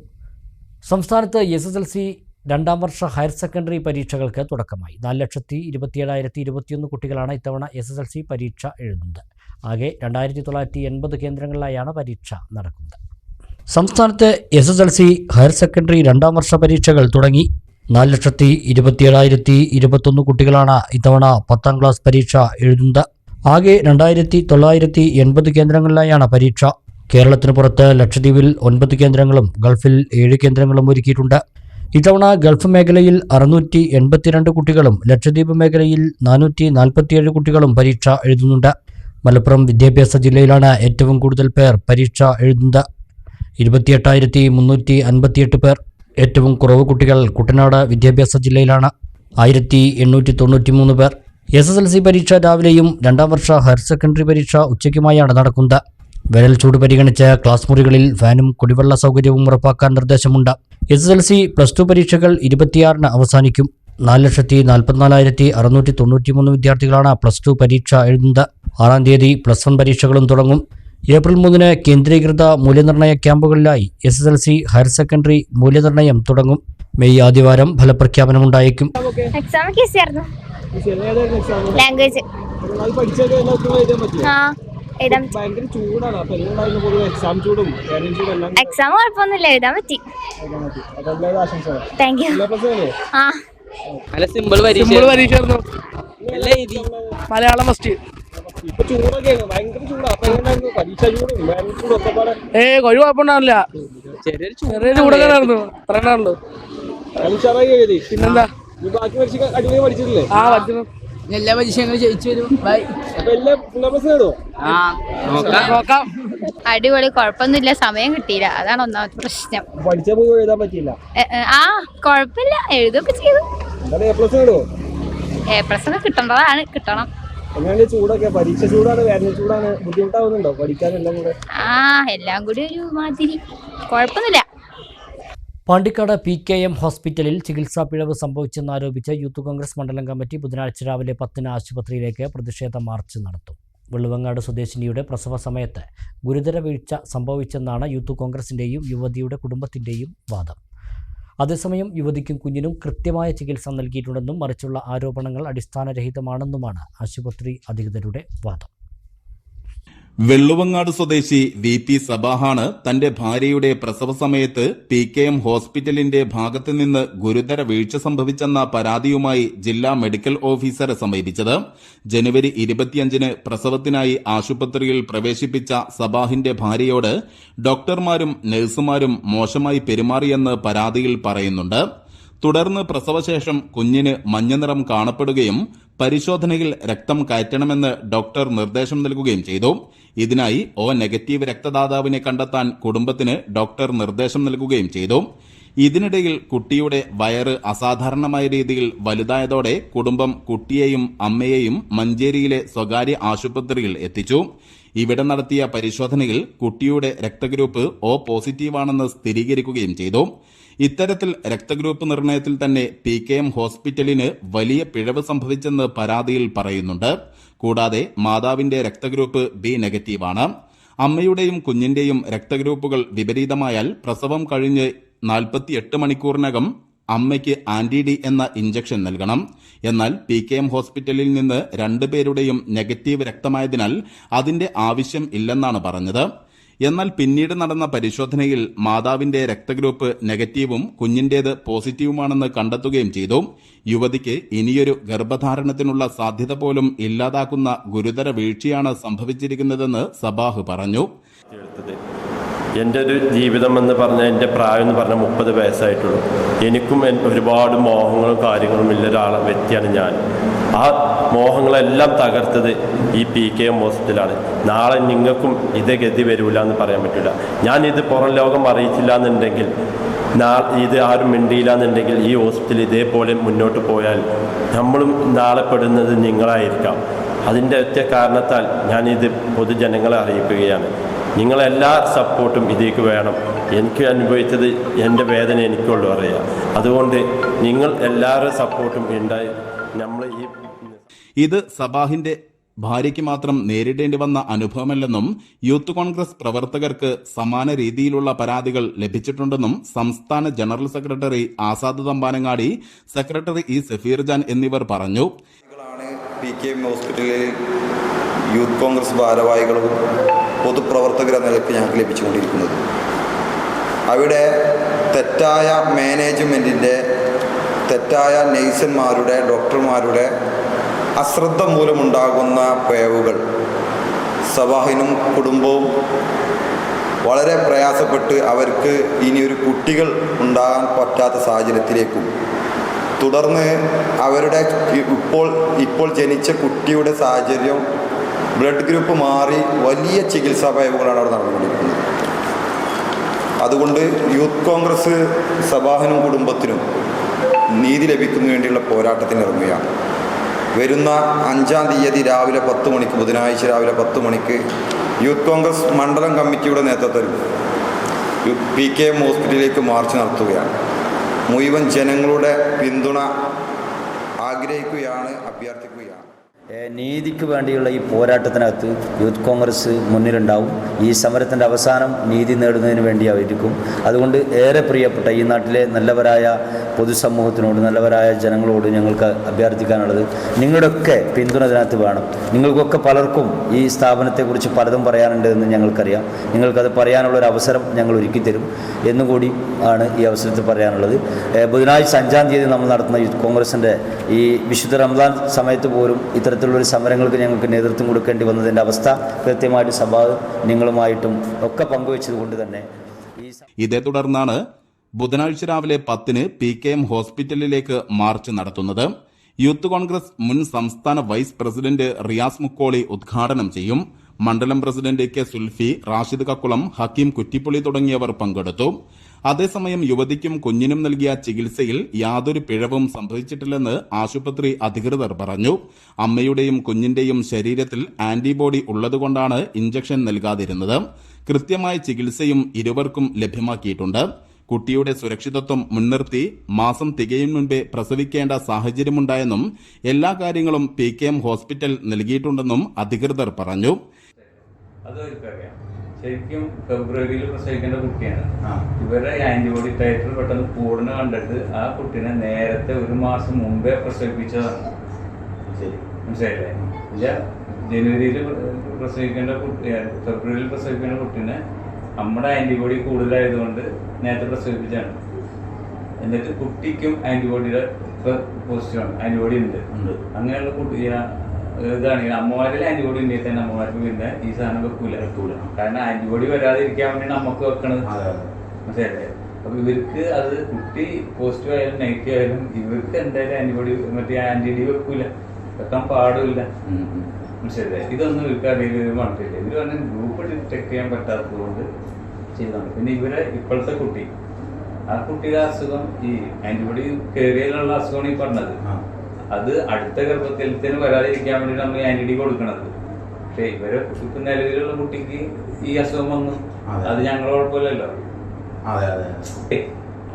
സംസ്ഥാനത്ത് SSLC രണ്ടാം വർഷ ഹയർ സെക്കൻഡറി പരീക്ഷകൾക്ക് തുടക്കമായി. 4,27,021 കുട്ടികളാണ് ഇത്തവണ SSLC പരീക്ഷ എഴുതുന്നത്. ആകെ 2,980 കേന്ദ്രങ്ങളിലായാണ് പരീക്ഷ നടക്കുന്നത്. സംസ്ഥാനത്ത് SSLC ഹയർ സെക്കൻഡറി രണ്ടാം വർഷ പരീക്ഷകൾ തുടങ്ങി. 4,27,021 കുട്ടികളാണ് ഇത്തവണ 10ാം ക്ലാസ് പരീക്ഷ എഴുതുന്നത്. ആകെ 2,980 കേന്ദ്രങ്ങളിലായാണ് പരീക്ഷ. കേരളത്തിന് പുറത്ത് ലക്ഷദ്വീപിൽ 9 കേന്ദ്രങ്ങളും ഗൾഫിൽ 7 കേന്ദ്രങ്ങളും ഒരുക്കിയിട്ടുണ്ട്. ഇത്തവണ ഗൾഫ് മേഖലയിൽ 682 കുട്ടികളും ലക്ഷദ്വീപ് മേഖലയിൽ 447 കുട്ടികളും പരീക്ഷ എഴുതുന്നുണ്ട്. മലപ്പുറം വിദ്യാഭ്യാസ ജില്ലയിലാണ് ഏറ്റവും കൂടുതൽ പേർ പരീക്ഷ എഴുതുന്നത്. 28,358 പേർ. ഏറ്റവും കുറവ് കുട്ടികൾ കുട്ടനാട് വിദ്യാഭ്യാസ ജില്ലയിലാണ്. 1,893 പേർ. SSLC പരീക്ഷ രാവിലെയും രണ്ടാം വർഷ ഹയർ സെക്കൻഡറി പരീക്ഷ ഉച്ചയ്ക്കുമായാണ് നടക്കുന്നത്. വേനൽ ചൂട് പരിഗണിച്ച് ക്ലാസ് മുറികളിൽ ഫാനും കുടിവെള്ള സൗകര്യവും ഉറപ്പാക്കാൻ നിർദ്ദേശമുണ്ട്. SSLC +2 പരീക്ഷകൾ 26-ന് അവസാനിക്കും. 4,44,693 വിദ്യാർത്ഥികളാണ് +2 പരീക്ഷ എഴുതുന്നത്. 6-ാം തീയതി +1 പരീക്ഷകളും തുടങ്ങും. ഏപ്രിൽ 3-ന് കേന്ദ്രീകൃത മൂല്യനിർണ്ണയ ക്യാമ്പുകളിലായി SSLC ഹയർ സെക്കൻഡറി മൂല്യനിർണ്ണയം തുടങ്ങും. മെയ് ആദ്യവാരം ഫലപ്രഖ്യാപനമുണ്ടായേക്കും. ലാംഗ്വേജ് എക്സാം കുഴപ്പമൊന്നുമില്ല, എഴുതാൻ പറ്റി. Thank you. സിമ്പിൾ പരീക്ഷ മലയാളം ഫസ്റ്റ്. ഒരു കുഴപ്പമുണ്ടാവില്ല, ചെറിയൊരു ചൂടൊക്കെ നടന്നു. പിന്നെന്താ എല്ലാ പരീക്ഷകളും ജയിച്ചു വരും. അടിപൊളി, കുഴപ്പമൊന്നുമില്ല. സമയം കിട്ടിയില്ല, അതാണ് ഒന്നാമത്തെ പ്രശ്നം. കുഴപ്പമില്ല, എഴുതൊക്കെ ചെയ്തു. A+ കിട്ടേണ്ടതാണ്, കിട്ടണം. എല്ലാം കൂടി ഒരു മാതിരി, കുഴപ്പമൊന്നുമില്ല. പാണ്ടിക്കാട് PKM ഹോസ്പിറ്റലിൽ ചികിത്സാ പിഴവ് സംഭവിച്ചെന്നാരോപിച്ച് യൂത്ത് കോൺഗ്രസ് മണ്ഡലം കമ്മിറ്റി ബുധനാഴ്ച രാവിലെ 10-ന് ആശുപത്രിയിലേക്ക് പ്രതിഷേധ മാർച്ച് നടത്തും. വെള്ളുവങ്ങാട് സ്വദേശിനിയുടെ പ്രസവ സമയത്ത് ഗുരുതര വീഴ്ച സംഭവിച്ചെന്നാണ് യൂത്ത് കോൺഗ്രസിൻ്റെയും യുവതിയുടെ കുടുംബത്തിൻ്റെയും വാദം. അതേസമയം യുവതിക്കും കുഞ്ഞിനും കൃത്യമായ ചികിത്സ നൽകിയിട്ടുണ്ടെന്നും മറിച്ചുള്ള ആരോപണങ്ങൾ അടിസ്ഥാനരഹിതമാണെന്നുമാണ് ആശുപത്രി അധികൃതരുടെ വാദം. വെള്ളുവങ്ങാട് സ്വദേശി VP സബാഹാണ് തന്റെ ഭാര്യയുടെ പ്രസവ സമയത്ത് PKM ഹോസ്പിറ്റലിന്റെ ഭാഗത്തുനിന്ന് ഗുരുതര വീഴ്ച സംഭവിച്ചെന്ന പരാതിയുമായി ജില്ലാ മെഡിക്കൽ ഓഫീസറെ സമീപിച്ചത്. ജനുവരി 25-ന് പ്രസവത്തിനായി ആശുപത്രിയിൽ പ്രവേശിപ്പിച്ച സബാഹിന്റെ ഭാര്യയോട് ഡോക്ടർമാരും നഴ്സുമാരും മോശമായി പെരുമാറിയെന്ന് പരാതിയിൽ പറയുന്നുണ്ട്. തുടർന്ന് പ്രസവശേഷം കുഞ്ഞിന് മഞ്ഞനിറം കാണപ്പെടുകയും പരിശോധനയിൽ രക്തം കയറ്റണമെന്ന് ഡോക്ടർ നിർദ്ദേശം നൽകുകയും ചെയ്തു. ഇതിനായി O- രക്തദാതാവിനെ കണ്ടെത്താൻ കുടുംബത്തിന് ഡോക്ടർ നിർദ്ദേശം നൽകുകയും ചെയ്തു. ഇതിനിടയിൽ കുട്ടിയുടെ വയറ് അസാധാരണമായ രീതിയിൽ വലുതായതോടെ കുടുംബം കുട്ടിയെയും അമ്മയെയും മഞ്ചേരിയിലെ സ്വകാര്യ ആശുപത്രിയിൽ എത്തിച്ചു. ഇവിടെ നടത്തിയ പരിശോധനയിൽ കുട്ടിയുടെ രക്തഗ്രൂപ്പ് O പോസിറ്റീവാണെന്ന് സ്ഥിരീകരിക്കുകയും ചെയ്തു. ഇത്തരത്തിൽ രക്തഗ്രൂപ്പ് നിർണയത്തിൽ തന്നെ PKM ഹോസ്പിറ്റലിന് വലിയ പിഴവ് സംഭവിച്ചെന്ന് പരാതിയിൽ പറയുന്നുണ്ട്. കൂടാതെ മാതാവിന്റെ രക്തഗ്രൂപ്പ് B നെഗറ്റീവാണ്. അമ്മയുടെയും കുഞ്ഞിന്റെയും രക്തഗ്രൂപ്പുകൾ വിപരീതമായാൽ പ്രസവം കഴിഞ്ഞ് 48 മണിക്കൂറിനകം അമ്മയ്ക്ക് ANTI-D എന്ന ഇഞ്ചക്ഷൻ നൽകണം. എന്നാൽ PKM ഹോസ്പിറ്റലിൽ നിന്ന് 2 പേരുടെയും നെഗറ്റീവ് രക്തമായതിനാൽ അതിന്റെ ആവശ്യം ഇല്ലെന്നാണ് പറഞ്ഞത്. എന്നാൽ പിന്നീട് നടന്ന പരിശോധനയിൽ മാതാവിന്റെ രക്തഗ്രൂപ്പ് നെഗറ്റീവും കുഞ്ഞിന്റേത് പോസിറ്റീവുമാണെന്ന് കണ്ടെത്തുകയും ചെയ്തു. യുവതിക്ക് ഇനിയൊരു ഗർഭധാരണത്തിനുള്ള സാധ്യത പോലും ഇല്ലാതാക്കുന്ന ഗുരുതര വീഴ്ചയാണ് സംഭവിച്ചിരിക്കുന്നതെന്ന് സബാഹ് പറഞ്ഞു. എൻ്റെ ഒരു ജീവിതം എന്ന് പറഞ്ഞാൽ, എൻ്റെ പ്രായം എന്ന് പറഞ്ഞാൽ 30 വയസ്സായിട്ടുള്ളൂ. എനിക്കും ഒരുപാട് മോഹങ്ങളും കാര്യങ്ങളും ഉള്ള വ്യക്തിയാണ് ഞാൻ. ആ മോഹങ്ങളെല്ലാം തകർത്തത് ഈ PKM ഹോസ്പിറ്റലാണ്. നാളെ നിങ്ങൾക്കും ഇതേ ഗതി വരില്ല എന്ന് പറയാൻ പറ്റില്ല. ഞാനിത് പുറം ലോകം അറിയിച്ചില്ല എന്നുണ്ടെങ്കിൽ, ഇത് ആരും മിണ്ടിയില്ല എന്നുണ്ടെങ്കിൽ ഈ ഹോസ്പിറ്റൽ ഇതേപോലെ മുന്നോട്ട് പോയാൽ നമ്മളും നാളെ പെടുന്നത് നിങ്ങളായിരിക്കാം. അതിൻ്റെ ഒറ്റ കാരണത്താൽ ഞാനിത് പൊതുജനങ്ങളെ അറിയിക്കുകയാണ്. നിങ്ങളെല്ലാ സപ്പോർട്ടും ഇതിലേക്ക് വേണം. എനിക്ക് അനുഭവിച്ചത് എൻ്റെ വേദന എനിക്കുള്ളൂ അറിയാം. അതുകൊണ്ട് നിങ്ങൾ എല്ലാവരുടെ സപ്പോർട്ടും ഉണ്ടായി. നമ്മൾ ഇത് സബാഹിന്റെ ഭാര്യയ്ക്ക് മാത്രം നേരിടേണ്ടി വന്ന അനുഭവമല്ലെന്നും യൂത്ത് കോൺഗ്രസ് പ്രവർത്തകർക്ക് സമാന രീതിയിലുള്ള പരാതികൾ ലഭിച്ചിട്ടുണ്ടെന്നും സംസ്ഥാന general secretary Azad Thampanangadi, secretary E Safeer Jan എന്നിവർ പറഞ്ഞു. PKM ഹോസ്പിറ്റലിൽ യൂത്ത് കോൺഗ്രസ് ഭാരവാഹികളും പൊതുപ്രവർത്തകരെന്ന നിലയ്ക്ക് ഞങ്ങൾക്ക് ലഭിച്ചുകൊണ്ടിരിക്കുന്നത്. അവിടെ തെറ്റായ മാനേജ്മെൻറ്റിൻ്റെ, തെറ്റായ നഴ്സന്മാരുടെ, ഡോക്ടർമാരുടെ അശ്രദ്ധ മൂലമുണ്ടാകുന്ന പിഴവുകൾ സബാഹിനും കുടുംബവും വളരെ പ്രയാസപ്പെട്ട് അവർക്ക് ഇനിയൊരു കുട്ടികൾ ഉണ്ടാകാൻ പറ്റാത്ത സാഹചര്യത്തിലേക്കും തുടർന്ന് അവരുടെ ഇപ്പോൾ ജനിച്ച കുട്ടിയുടെ സാഹചര്യം ബ്ലഡ് ഗ്രൂപ്പ് മാറി വലിയ ചികിത്സാ പിഴവുകളാണ് അവിടെ നടന്നുകൊണ്ടിരിക്കുന്നത്. അതുകൊണ്ട് യൂത്ത് കോൺഗ്രസ് സബാഹിനും കുടുംബത്തിനും നീതി ലഭിക്കുന്നതിന് വേണ്ടിയുള്ള പോരാട്ടത്തിന് ഇറങ്ങുകയാണ്. വരുന്ന 5-ാം തീയതി രാവിലെ 10 മണിക്ക്, ബുധനാഴ്ച രാവിലെ 10 മണിക്ക് യൂത്ത് കോൺഗ്രസ് മണ്ഡലം കമ്മിറ്റിയുടെ നേതൃത്വത്തിൽ PKM ഹോസ്പിറ്റലിലേക്ക് മാർച്ച് നടത്തുകയാണ്. മുഴുവൻ ജനങ്ങളുടെ പിന്തുണ ആഗ്രഹിക്കുകയാണ്, അഭ്യർത്ഥിക്കുകയാണ്. നീതിക്ക് വേണ്ടിയുള്ള ഈ പോരാട്ടത്തിനകത്ത് യൂത്ത് കോൺഗ്രസ് മുന്നിലുണ്ടാവും. ഈ സമരത്തിൻ്റെ അവസാനം നീതി നേടുന്നതിന് വേണ്ടിയായിരിക്കും. അതുകൊണ്ട് ഏറെ പ്രിയപ്പെട്ട ഈ നാട്ടിലെ നല്ലവരായ പൊതുസമൂഹത്തിനോട്, നല്ലവരായ ജനങ്ങളോട് ഞങ്ങൾക്ക് അഭ്യർത്ഥിക്കാനുള്ളത്, നിങ്ങളുടെയൊക്കെ പിന്തുണ ഇതിനകത്ത് വേണം. നിങ്ങൾക്കൊക്കെ പലർക്കും ഈ സ്ഥാപനത്തെക്കുറിച്ച് പലതും പറയാനുണ്ട് എന്ന് ഞങ്ങൾക്കറിയാം. നിങ്ങൾക്കത് പറയാനുള്ളൊരു അവസരം ഞങ്ങൾ ഒരുക്കിത്തരും എന്നുകൂടി ആണ് ഈ അവസരത്തിൽ പറയാനുള്ളത്. ബുധനാഴ്ച 5-ാം തീയതി നമ്മൾ നടത്തുന്ന യൂത്ത് കോൺഗ്രസിൻ്റെ ഈ വിശുദ്ധ റംസാൻ സമയത്ത് പോലും ഇത്തരത്തിലുള്ളൊരു സമരങ്ങൾക്ക് ഞങ്ങൾക്ക് നേതൃത്വം കൊടുക്കേണ്ടി വന്നതിൻ്റെ അവസ്ഥ കൃത്യമായിട്ട് സഭ നിങ്ങളുമായിട്ടും ഒക്കെ പങ്കുവെച്ചതുകൊണ്ട് തന്നെ ഇതേ തുടർന്നാണ് ബുധനാഴ്ച രാവിലെ 10-ന് PKM ഹോസ്പിറ്റലിലേക്ക് മാർച്ച് നടത്തുന്നത്. യൂത്ത് കോൺഗ്രസ് മുൻ സംസ്ഥാന വൈസ് പ്രസിഡന്റ് റിയാസ് മുക്കോളി ഉദ്ഘാടനം ചെയ്യും. മണ്ഡലം പ്രസിഡന്റ് K സുൽഫി, റാഷിദ് കക്കുളം, ഹക്കീം കുറ്റിപ്പുള്ളി തുടങ്ങിയവർ പങ്കെടുത്തു. അതേസമയം യുവതിക്കും കുഞ്ഞിനും നൽകിയ ചികിത്സയിൽ യാതൊരു പിഴവും സംഭവിച്ചിട്ടില്ലെന്ന് ആശുപത്രി അധികൃതർ പറഞ്ഞു. അമ്മയുടെയും കുഞ്ഞിന്റെയും ശരീരത്തിൽ ആന്റിബോഡി ഉള്ളതുകൊണ്ടാണ് ഇഞ്ചക്ഷൻ നൽകാതിരുന്നത്. കൃത്യമായ ചികിത്സയും ഇരുവർക്കും ലഭ്യമാക്കിയിട്ടുണ്ട്. കുട്ടിയുടെ സുരക്ഷിതത്വം മുൻനിർത്തി മാസം തികയും മുൻപേ പ്രസവിക്കേണ്ട സാഹചര്യമുണ്ടായെന്നും എല്ലാ കാര്യങ്ങളും PKM ഹോസ്പിറ്റൽ നൽകിയിട്ടുണ്ടെന്നും അധികൃതർ പറഞ്ഞു. ശരിക്കും ഫെബ്രുവരിയിൽ പ്രസവിക്കേണ്ട കുട്ടിയാണ്. ഇവരെ ആന്റിബോഡി ടൈറ്റർ പെട്ടെന്ന് കൂടുന്ന കണ്ടിട്ട് ആ കുട്ടീനെ നേരത്തെ 1 മാസം മുമ്പേ പ്രസവിപ്പിച്ചതാണ്. മനസ്സിലായില്ലേ? ജനുവരിയിൽ പ്രസവിക്കേണ്ട കുട്ടിയാണ്, ഫെബ്രുവരിയിൽ പ്രസവിക്കേണ്ട കുട്ടീനെ നമ്മുടെ ആന്റിബോഡി കൂടുതലായതുകൊണ്ട് നേരത്തെ പ്രസവിപ്പിച്ചാണ്. എന്നിട്ട് കുട്ടിക്കും ആന്റിബോഡിയുടെ പോസിറ്റീവാണ്, ആന്റിബോഡി ഉണ്ട്. അങ്ങനെയുള്ള കുട്ടി ഇതാണ് അമ്മമാരിൽ ആന്റിബോഡി ഉണ്ടെങ്കിൽ തന്നെ അമ്മമാർക്ക് പിന്നെ ഈ സാധനം വെക്കൂല. കാരണം ആന്റിബോഡി വരാതിരിക്കാൻ വേണ്ടി നമുക്ക് വെക്കണത്. മനസ്സിലായില്ലേ? അപ്പൊ ഇവർക്ക് അത് കുട്ടി പോസിറ്റീവ് ആയാലും നെഗറ്റീവ് ആയാലും ഇവർക്ക് എന്തായാലും ആന്റിബോഡി മറ്റേ ആന്റിഡി വെക്കൂല, വെക്കാൻ പാടില്ല. മനസ്സിലായില്ലേ? ഇതൊന്നും ഇവർക്ക് അറിയില്ല, പറഞ്ഞിട്ടില്ല. ഇവർ പറഞ്ഞ ഗ്രൂപ്പ് ഡിറ്റക്ട് ചെയ്യാൻ പറ്റാത്തത് കൊണ്ട് ചെയ്താണ്. പിന്നെ ഇവരെ ഇപ്പോഴത്തെ കുട്ടി, ആ കുട്ടിയുടെ അസുഖം ഈ ആന്റിബോഡി കയറിയാലുള്ള അസുഖമാണ് ഈ പറഞ്ഞത്. അത് അടുത്ത ഗർഭത്തിൽ വരാതിരിക്കാൻ വേണ്ടി നമ്മൾ ആന്റിഡി കൊടുക്കണത്. പക്ഷെ ഇവരെ ഇപ്പൊ നിലവിലുള്ള കുട്ടിക്ക് ഈ അസുഖം വന്നു, അത് ഞങ്ങൾ കുഴപ്പമില്ലല്ലോ.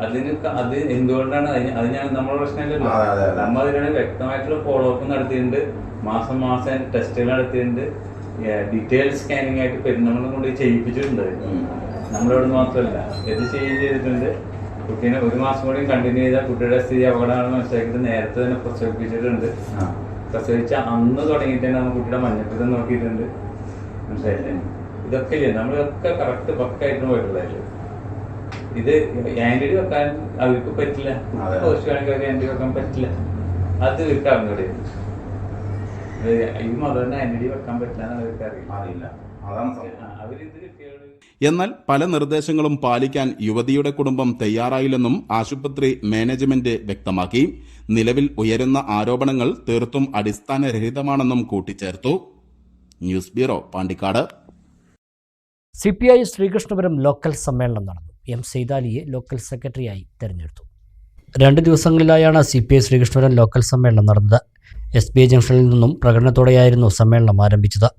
അത് എന്തുകൊണ്ടാണ് അത് നമ്മളെ പ്രശ്നമില്ലല്ലോ. നമ്മൾ അതിനാണ് വ്യക്തമായിട്ടുള്ള ഫോളോ അപ്പ് നടത്തിയിട്ടുണ്ട്, മാസം ടെസ്റ്റുകൾ നടത്തിയിട്ടുണ്ട്, ഡീറ്റെയിൽ സ്കാനിങ് ആയിട്ട് പെരുന്നമ്മളും കൊണ്ട് ചെയ്യിപ്പിച്ചിട്ടുണ്ട്. നമ്മളിവിടെ മാത്രമല്ല ഇത് ചെയ്തിട്ടുണ്ട്. കുട്ടീനെ 1 മാസം കൂടി കണ്ടിന്യൂ ചെയ്താൽ കുട്ടിയുടെ സ്ഥിതി അപകടമാണെന്ന് മനസ്സിലാക്കിയിട്ട് നേരത്തെ തന്നെ പ്രസവിപ്പിച്ചിട്ടുണ്ട്. പ്രസവിച്ച അന്ന് തുടങ്ങിയിട്ട് തന്നെ നമ്മൾ കുട്ടിയുടെ മഞ്ഞപ്പിത്തം നോക്കിയിട്ടുണ്ട്. മനസ്സിലായില്ലേ? ഇതൊക്കെ ഇല്ലേ നമ്മളൊക്കെ കറക്റ്റ് പക്കായിട്ട് പോയിട്ടുള്ളതല്ലേ. ഇത് ആന്റിഡി വെക്കാൻ അവർക്ക് പറ്റില്ല, പോസ്റ്റുകാർക്ക് ആന്റിഡി വെക്കാൻ പറ്റില്ല. അത് ഇവർക്ക് അറിഞ്ഞൂടെ? ഈ മതന്നെ ആന്റിഡി വെക്കാൻ പറ്റില്ല എന്ന് അവർക്ക് അറിയില്ല. അവരിത് കിട്ടിയത്. എന്നാൽ പല നിർദ്ദേശങ്ങളും പാലിക്കാൻ യുവതിയുടെ കുടുംബം തയ്യാറായില്ലെന്നും ആശുപത്രി മാനേജ്മെന്റ് വ്യക്തമാക്കി. നിലവിൽ ഉയരുന്ന ആരോപണങ്ങൾ തീർത്തും അടിസ്ഥാനരഹിതമാണെന്നും കൂട്ടിച്ചേർത്തു. News bureau, Pandikkad. CPI Sreekrishnapuram local സമ്മേളനം നടന്നു. M സൈതാലിയെ ലോക്കൽ സെക്രട്ടറിയായി തെരഞ്ഞെടുത്തു. 2 ദിവസങ്ങളിലായാണ് CPI ശ്രീകൃഷ്ണപുരം ലോക്കൽ സമ്മേളനം നടന്നത്. SBI ജംഗ്ഷനിൽ നിന്നും പ്രകടനത്തോടെയായിരുന്നു സമ്മേളനം ആരംഭിച്ചത്.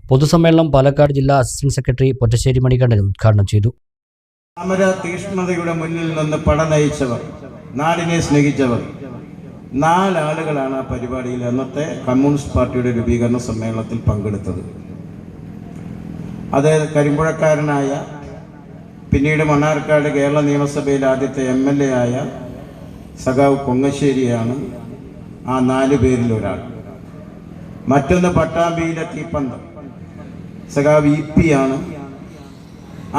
പൊതുസമ്മേളനം പാലക്കാട് ജില്ലാ അസിസ്റ്റന്റ് സെക്രട്ടറി പൊറ്റശ്ശേരി മണികണ്ഠൻ ഉദ്ഘാടനം ചെയ്തു. സമര തീക്ഷ്ണതയുടെ മുന്നിൽ നിന്ന് പട നയിച്ചവർ, നാടിനെ സ്നേഹിച്ചവർ 4 ആളുകളാണ് ആ പരിപാടിയിൽ അന്നത്തെ കമ്മ്യൂണിസ്റ്റ് പാർട്ടിയുടെ രൂപീകരണ സമ്മേളനത്തിൽ പങ്കെടുത്തത്. അത് കരിമ്പുഴക്കാരനായ, പിന്നീട് മണ്ണാർക്കാട് കേരള നിയമസഭയിൽ ആദ്യത്തെ MLA ആയ സഖാവ് കൊങ്ങശ്ശേരിയാണ് ആ 4 പേരിൽ ഒരാൾ. മറ്റൊന്ന് പട്ടാമ്പിയിലെ തീപ്പന്തം സഖാവ് EP ആണ്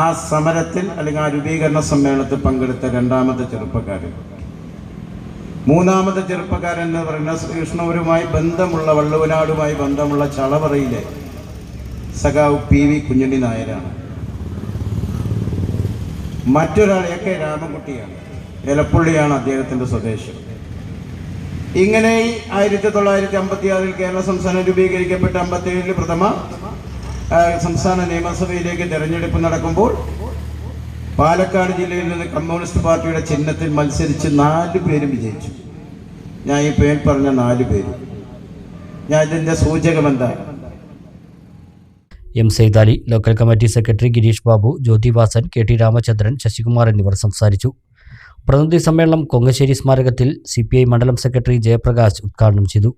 ആ സമരത്തിൽ അല്ലെങ്കിൽ ആ രൂപീകരണ സമ്മേളനത്തിൽ പങ്കെടുത്ത 2ാമത്തെ ചെറുപ്പക്കാരൻ. 3ാമത്തെ ചെറുപ്പക്കാരൻ എന്ന് പറയുന്ന ശ്രീകൃഷ്ണപുരവുമായി ബന്ധമുള്ള, വള്ളുവനാടുമായി ബന്ധമുള്ള ചളവറയിലെ സഖാവ് PV കുഞ്ഞുണ്ണി നായരാണ്. മറ്റൊരാൾ AK രാമൻകുട്ടിയാണ്. എലപ്പുള്ളിയാണ് അദ്ദേഹത്തിൻ്റെ സ്വദേശം. ഇങ്ങനെ 1956 കേരള സംസ്ഥാനം രൂപീകരിക്കപ്പെട്ട് 57 പ്രഥമ സംസ്ഥാന നിയമസഭയിലേക്ക് തെരഞ്ഞെടുപ്പ് നടക്കുമ്പോൾ പാലക്കാട് ജില്ലയിൽ നിന്ന് കമ്മ്യൂണിസ്റ്റ് പാർട്ടിയുടെ ചിഹ്നത്തിൽ മത്സരിച്ച് 4 പേരും വിജയിച്ചു. ഞാൻ ഈ പേര് പറഞ്ഞ 4 പേരും. ഞാൻ ഇതിൻ്റെ സൂചകം എന്താ? M. Saidali, local committee secretary Girish Babu, Jyothi Vasan, KT Ramachandran, Sasikumar എന്നിവർ സംസാരിച്ചു. പ്രതിനിധി സമ്മേളനം കൊങ്ങശ്ശേരി സ്മാരകത്തിൽ CPI മണ്ഡലം സെക്രട്ടറി ജയപ്രകാശ് ഉദ്ഘാടനം ചെയ്തു.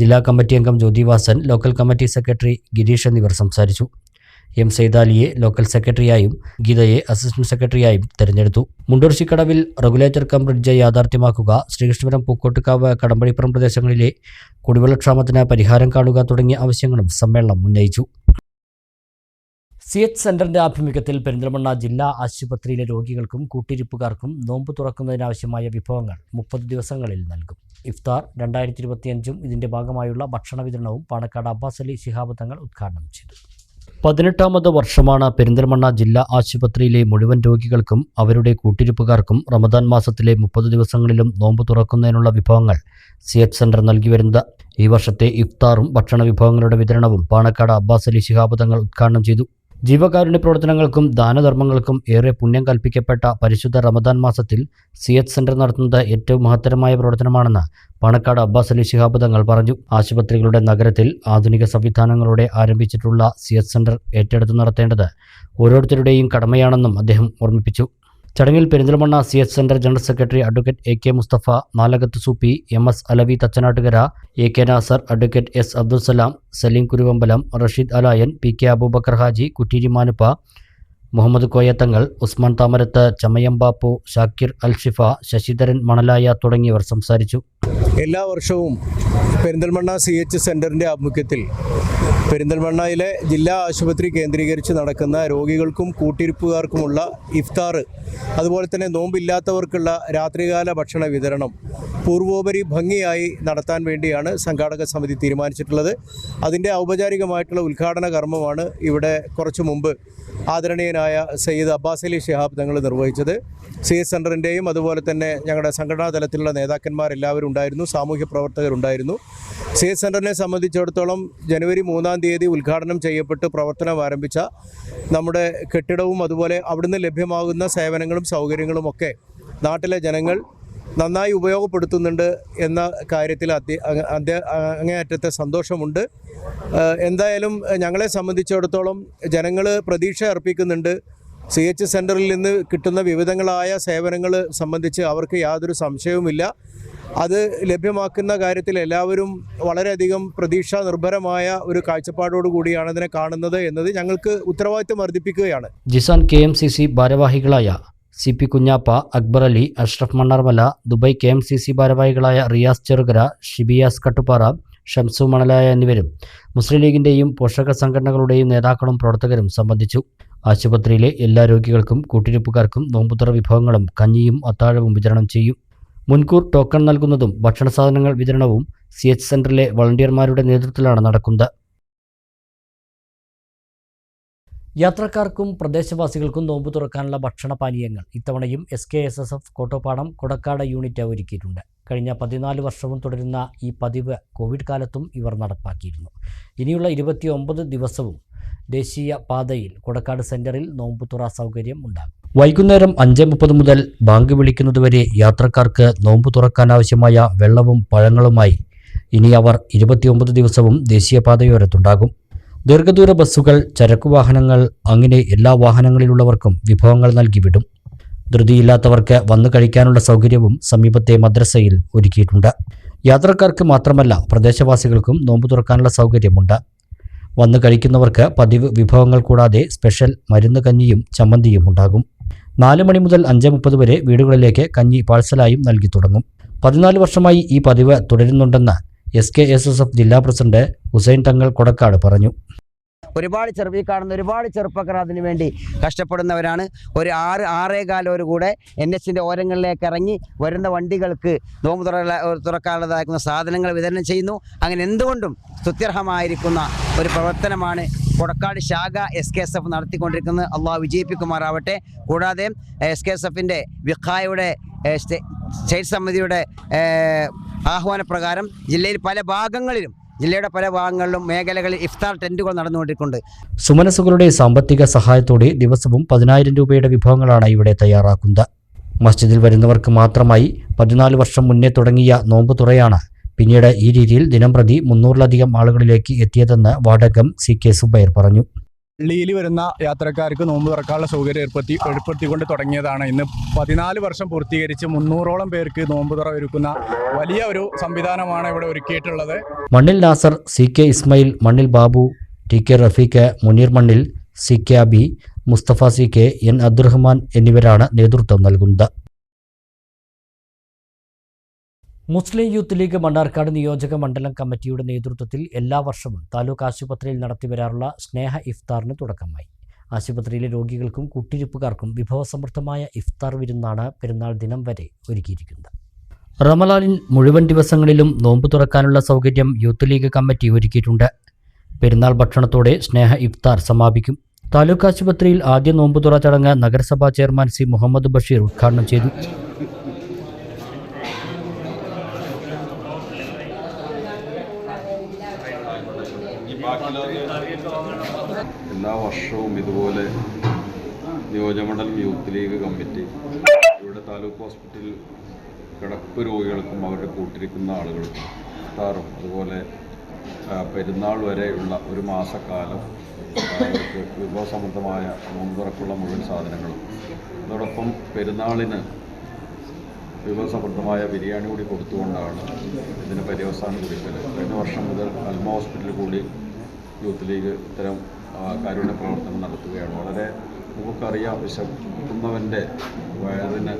ജില്ലാ കമ്മിറ്റി അംഗം Jyothi Vasan, local committee secretary Gireesh എന്നിവർ സംസാരിച്ചു. M. സൈദാലിയെ ലോക്കൽ സെക്രട്ടറിയായും ഗീതയെ അസിസ്റ്റന്റ് സെക്രട്ടറിയായും തെരഞ്ഞെടുത്തു. മുണ്ടൂർശിക്കടവിൽ റെഗുലേറ്റർ കം ബ്രിഡ്ജ് യാഥാർത്ഥ്യമാക്കുക, ശ്രീകൃഷ്ണപുരം, പൂക്കോട്ടുകാവ്, കടമ്പഴിപ്പുറം പ്രദേശങ്ങളിലെ കുടിവെള്ളക്ഷാമത്തിന് പരിഹാരം കാണുക തുടങ്ങിയ ആവശ്യങ്ങളും സമ്മേളനം ഉന്നയിച്ചു. CH സെന്ററിന്റെ ആഭിമുഖ്യത്തിൽ പെരിന്തൽമണ്ണ ജില്ലാ ആശുപത്രിയിലെ രോഗികൾക്കും കൂട്ടിരിപ്പുകാർക്കും നോമ്പ് തുറക്കുന്നതിനാവശ്യമായ വിഭവങ്ങൾ 30 ദിവസങ്ങളിൽ നൽകും. ഇഫ്താർ 2025 ഇതിന്റെ ഭാഗമായുള്ള ഭക്ഷണ വിതരണവും പാണക്കാട് അബ്ബാസ് അലി ശിഹാബ് തങ്ങൾ ഉദ്ഘാടനം ചെയ്തു. 18ാമത് വർഷമാണ് പെരിന്തൽമണ്ണ ജില്ലാ ആശുപത്രിയിലെ മുഴുവൻ രോഗികൾക്കും അവരുടെ കൂട്ടിരിപ്പുകാർക്കും റമദാൻ മാസത്തിലെ 30 ദിവസങ്ങളിലും നോമ്പ് തുറക്കുന്നതിനുള്ള വിഭവങ്ങൾ CH സെന്റർ നൽകി വരുന്നത്. ഈ വർഷത്തെ ഇഫ്താറും ഭക്ഷണ വിഭവങ്ങളുടെ വിതരണവും പാണക്കാട് അബ്ബാസ് അലി ശിഹാബ് തങ്ങൾ ഉദ്ഘാടനം ചെയ്തു. ജീവകാരുണ്യ പ്രവർത്തനങ്ങൾക്കും ദാനധർമ്മങ്ങൾക്കും ഏറെ പുണ്യം കൽപ്പിക്കപ്പെട്ട പരിശുദ്ധ റമദാൻ മാസത്തിൽ CH സെന്റർ നടത്തുന്നത് ഏറ്റവും മഹത്തരമായ പ്രവർത്തനമാണെന്ന് പാണക്കാട് അബ്ബാസ് അലി ശിഹാബ് തങ്ങൾ പറഞ്ഞു. ആശുപത്രികളുടെ നഗരത്തിൽ ആധുനിക സംവിധാനങ്ങളോടെ ആരംഭിച്ചിട്ടുള്ള CH സെന്റർ ഏറ്റെടുത്ത് നടത്തേണ്ടത് ഓരോരുത്തരുടെയും കടമയാണെന്നും അദ്ദേഹം ഓർമ്മിപ്പിച്ചു. ചടങ്ങിൽ Perinthalmanna CH centre general secretary advocate AK Mustafa, Nalakath Soopy, MS Alavi Thachanattukara, AK Nasar, advocate S Abdul Salam, Saleem Kuruvambalam, Rasheed Alayan, PK Aboobacker Haji, Kutteeri Manuppa, Muhammad Koyathangal, Usman Thamarath, Chamayam Bappu, Shakir Alshifa, Sasidharan Manalaya തുടങ്ങിയവർ സംസാരിച്ചു. എല്ലാ വർഷവും പെരിന്തൽമണ്ണ CH സെന്ററിൻ്റെ ആഭിമുഖ്യത്തിൽ പെരിന്തൽമണ്ണയിലെ ജില്ലാ ആശുപത്രി കേന്ദ്രീകരിച്ച് നടക്കുന്ന രോഗികൾക്കും കൂട്ടിരിപ്പുകാർക്കുമുള്ള ഇഫ്താർ, അതുപോലെ തന്നെ നോമ്പില്ലാത്തവർക്കുള്ള രാത്രികാല ഭക്ഷണ വിതരണം പൂർവോപരി ഭംഗിയായി നടത്താൻ വേണ്ടിയാണ് സംഘാടക സമിതി തീരുമാനിച്ചിട്ടുള്ളത്. അതിൻ്റെ ഔപചാരികമായിട്ടുള്ള ഉദ്ഘാടന കർമ്മമാണ് ഇവിടെ കുറച്ചു മുമ്പ് ആദരണീയനായ സയ്യിദ് അബ്ബാസ് അലി ശിഹാബ് തങ്ങൾ നിർവഹിച്ചത്. CH സെന്ററിൻ്റെയും അതുപോലെ തന്നെ ഞങ്ങളുടെ സംഘടനാ തലത്തിലുള്ള നേതാക്കന്മാരെല്ലാവരും ഉണ്ടായിരുന്നു, സാമൂഹ്യ പ്രവർത്തകരുണ്ടായിരുന്നു. CH സെന്ററിനെ സംബന്ധിച്ചിടത്തോളം ജനുവരി 3-ാം തീയതി ഉദ്ഘാടനം ചെയ്യപ്പെട്ട് പ്രവർത്തനം ആരംഭിച്ച നമ്മുടെ കെട്ടിടവും അതുപോലെ അവിടുന്ന് ലഭ്യമാകുന്ന സേവനങ്ങളും സൗകര്യങ്ങളും ഒക്കെ നാട്ടിലെ ജനങ്ങൾ നന്നായി ഉപയോഗപ്പെടുത്തുന്നുണ്ട് എന്ന കാര്യത്തിൽ അങ്ങേയറ്റത്തെ സന്തോഷമുണ്ട്. എന്തായാലും ഞങ്ങളെ സംബന്ധിച്ചിടത്തോളം ജനങ്ങൾ പ്രതീക്ഷ അർപ്പിക്കുന്നുണ്ട്. CH സെന്ററിൽ നിന്ന് കിട്ടുന്ന വിവിധങ്ങളായ സേവനങ്ങൾ സംബന്ധിച്ച് അവർക്ക് യാതൊരു സംശയവുമില്ല. അത് ലഭ്യമാക്കുന്ന കാര്യത്തിൽ എല്ലാവരും വളരെയധികം പ്രതീക്ഷാ നിർഭരമായ ഒരു കാഴ്ചപ്പാടോടു കൂടിയാണ് അതിനെ കാണുന്നത് എന്നത് ഞങ്ങൾക്ക് ഉത്തരവാദിത്വം വർദ്ധിപ്പിക്കുകയാണ്. ജിസാൻ KMCC ഭാരവാഹികളായ CP Kunjappa, Akbar Ali, Ashraf Mannarmala, Dubai KMCC ഭാരവാഹികളായ റിയാസ് ചെറുകര, ഷിബിയാസ് കട്ടുപാറ, ഷംസു മണലായ എന്നിവരും മുസ്ലിം ലീഗിൻ്റെയും പോഷക സംഘടനകളുടെയും നേതാക്കളും പ്രവർത്തകരും സംബന്ധിച്ചു. ആശുപത്രിയിലെ എല്ലാ രോഗികൾക്കും കൂട്ടിരിപ്പുകാർക്കും നോമ്പുതുറ വിഭവങ്ങളും കഞ്ഞിയും അത്താഴവും വിതരണം ചെയ്യും. മുൻകൂർ ടോക്കൺ നൽകുന്നതും ഭക്ഷണ സാധനങ്ങൾ വിതരണവും CH സെന്ററിലെ വളണ്ടിയർമാരുടെ നേതൃത്വത്തിലാണ് നടക്കുന്നത്. യാത്രക്കാർക്കും പ്രദേശവാസികൾക്കും നോമ്പ് തുറക്കാനുള്ള ഭക്ഷണപാനീയങ്ങൾ ഇത്തവണയും SKSSF കോട്ടോപ്പാടം കൊടക്കാട് യൂണിറ്റ് ഒരുക്കിയിട്ടുണ്ട്. കഴിഞ്ഞ 14 വർഷവും തുടരുന്ന ഈ പതിവ് കോവിഡ് കാലത്തും ഇവർ നടപ്പാക്കിയിരുന്നു. ഇനിയുള്ള 29 ദിവസവും ദേശീയ പാതയിൽ കൊടക്കാട് സെന്ററിൽ നോമ്പുതുറ സൗകര്യം ഉണ്ടാകും. വൈകുന്നേരം 5:30 മുതൽ ബാങ്ക് വിളിക്കുന്നതുവരെ യാത്രക്കാർക്ക് നോമ്പ് തുറക്കാനാവശ്യമായ വെള്ളവും പഴങ്ങളുമായി ഇനി അവർ 29 ദിവസവും ദേശീയപാതയോരത്തുണ്ടാകും. ദീർഘദൂര ബസ്സുകൾ, ചരക്കുവാഹനങ്ങൾ അങ്ങനെ എല്ലാ വാഹനങ്ങളിലുള്ളവർക്കും വിഭവങ്ങൾ നൽകി വിടും. ധൃതിയില്ലാത്തവർക്ക് വന്നു കഴിക്കാനുള്ള സൗകര്യവും സമീപത്തെ മദ്രസയിൽ ഒരുക്കിയിട്ടുണ്ട്. യാത്രക്കാർക്ക് മാത്രമല്ല പ്രദേശവാസികൾക്കും നോമ്പ് തുറക്കാനുള്ള സൗകര്യമുണ്ട്. വന്നു കഴിക്കുന്നവർക്ക് പതിവ് വിഭവങ്ങൾ കൂടാതെ സ്പെഷ്യൽ മരുന്ന് കഞ്ഞിയും ചമ്മന്തിയും ഉണ്ടാകും. 4 മണി മുതൽ 5:30 വരെ വീടുകളിലേക്ക് കഞ്ഞി പാഴ്സലായും നൽകി തുടങ്ങും. 14 വർഷമായി ഈ പതിവ് തുടരുന്നുണ്ടെന്ന് SKSSF ജില്ലാ പ്രസിഡന്റ് ഹുസൈൻ തങ്ങൾ കൊടക്കാട് പറഞ്ഞു. ഒരുപാട് ഒരുപാട് ചെറുപ്പക്കാർ അതിനു വേണ്ടി കഷ്ടപ്പെടുന്നവരാണ്. ഒരു 6-6:15 കൂടെ NHന്റെ ഓരങ്ങളിലേക്ക് ഇറങ്ങി വരുന്ന വണ്ടികൾക്ക് നോമ്പ് തുറക്കാനുള്ളതാക്കുന്ന സാധനങ്ങൾ വിതരണം ചെയ്യുന്നു. അങ്ങനെ എന്തുകൊണ്ടും സ്തുത്യർഹമായിരിക്കുന്ന ഒരു പ്രവർത്തനമാണ് കൊടക്കാട് ശാഖ SKSF നടത്തിക്കൊണ്ടിരിക്കുന്നത്. അള്ളാഹു വിജയിപ്പിക്കുമാറാവട്ടെ. കൂടാതെ SKSFന്റെ വിഖായുടെ സ്റ്റേറ്റ് സമിതിയുടെ ആഹ്വാനപ്രകാരം ജില്ലയുടെ പല ഭാഗങ്ങളിലും മേഖലകളിൽ ഇഫ്താർ ടെന്റുകൾ നടന്നുകൊണ്ടിരിക്കുന്നുണ്ട്. സുമനസുകളുടെ സാമ്പത്തിക സഹായത്തോടെ ദിവസവും 10,000 രൂപയുടെ വിഭവങ്ങളാണ് ഇവിടെ തയ്യാറാക്കുന്നത്. മസ്ജിദിൽ വരുന്നവർക്ക് മാത്രമായി 14 വർഷം മുന്നേ തുടങ്ങിയ നോമ്പ് തുറയാണ് പിന്നീട് ഈ രീതിയിൽ ദിനംപ്രതി 300-ലധികം ആളുകളിലേക്ക് എത്തിയതെന്ന് വാർഡംഗം CK സുബൈർ പറഞ്ഞു. പള്ളിയിൽ വരുന്ന യാത്രക്കാർക്ക് നോമ്പ് തുറക്കാനുള്ള സൗകര്യം ഏർപ്പെടുത്തിക്കൊണ്ട് തുടങ്ങിയതാണ്. ഇന്ന് 14 വർഷം പൂർത്തീകരിച്ച് 300ഓളം പേർക്ക് നോമ്പ് തുറ ഒരുക്കുന്ന വലിയ ഒരു സംവിധാനമാണ് ഇവിടെ ഒരുക്കിയിട്ടുള്ളത്. മണ്ണിൽ നാസർ, CK ഇസ്മായിൽ, മണ്ണിൽ ബാബു, TK റഫീഖ്, മുനീർ മണ്ണിൽ, CK Abi, Mustafa CK, N Abdurahman എന്നിവരാണ് നേതൃത്വം നൽകുന്നത്. മുസ്ലിം യൂത്ത് ലീഗ് മണ്ണാർക്കാട് നിയോജക മണ്ഡലം കമ്മിറ്റിയുടെ നേതൃത്വത്തിൽ എല്ലാ വർഷവും താലൂക്ക് ആശുപത്രിയിൽ നടത്തിവരാറുള്ള സ്നേഹ ഇഫ്താറിന് തുടക്കമായി. ആശുപത്രിയിലെ രോഗികൾക്കും കുട്ടിരിപ്പുകാർക്കും വിഭവസമൃദ്ധമായ ഇഫ്താർ വിരുന്നാണ് പെരുന്നാൾ ദിനം വരെ ഒരുക്കിയിരിക്കുന്നത്. റമളാനിൽ മുഴുവൻ ദിവസങ്ങളിലും നോമ്പ് തുറക്കാനുള്ള സൗകര്യം യൂത്ത് ലീഗ് കമ്മിറ്റി ഒരുക്കിയിട്ടുണ്ട്. പെരുന്നാൾ ഭക്ഷണത്തോടെ സ്നേഹ ഇഫ്താർ സമാപിക്കും. താലൂക്ക് ആശുപത്രിയിൽ ആദ്യ നോമ്പ് തുറ ചടങ്ങ് നഗരസഭാ ചെയർമാൻ C മുഹമ്മദ് ബഷീർ ഉദ്ഘാടനം ചെയ്തു. എല്ലാ വർഷവും ഇതുപോലെ നിയോജകമണ്ഡലം യൂത്ത് ലീഗ് കമ്മിറ്റി ഇവിടെ താലൂക്ക് ഹോസ്പിറ്റലിൽ കിടപ്പ് രോഗികൾക്കും അവരുടെ കൂട്ടിരിക്കുന്ന ആളുകൾക്കും ഇഫ്താറും അതുപോലെ പെരുന്നാൾ വരെയുള്ള ഒരു മാസക്കാലം അവർക്ക് വിഭവസമൃദ്ധമായ നോമ്പ് തുറക്കുള്ള മുഴുവൻ സാധനങ്ങളും അതോടൊപ്പം പെരുന്നാളിന് വിഭവസമൃദ്ധമായ ബിരിയാണി കൂടി കൊടുത്തുകൊണ്ടാണ് ഇതിന് പര്യവസാനം കുറിക്കൽ. കഴിഞ്ഞ വർഷം മുതൽ അൽമ ഹോസ്പിറ്റലിൽ കൂടി യൂത്ത് ലീഗ് ഇത്തരം കാരുണ്യ പ്രവർത്തനം നടത്തുകയാണ്. വളരെ നമുക്കറിയാം, വിശക്കുന്നവൻ്റെ വയറിന്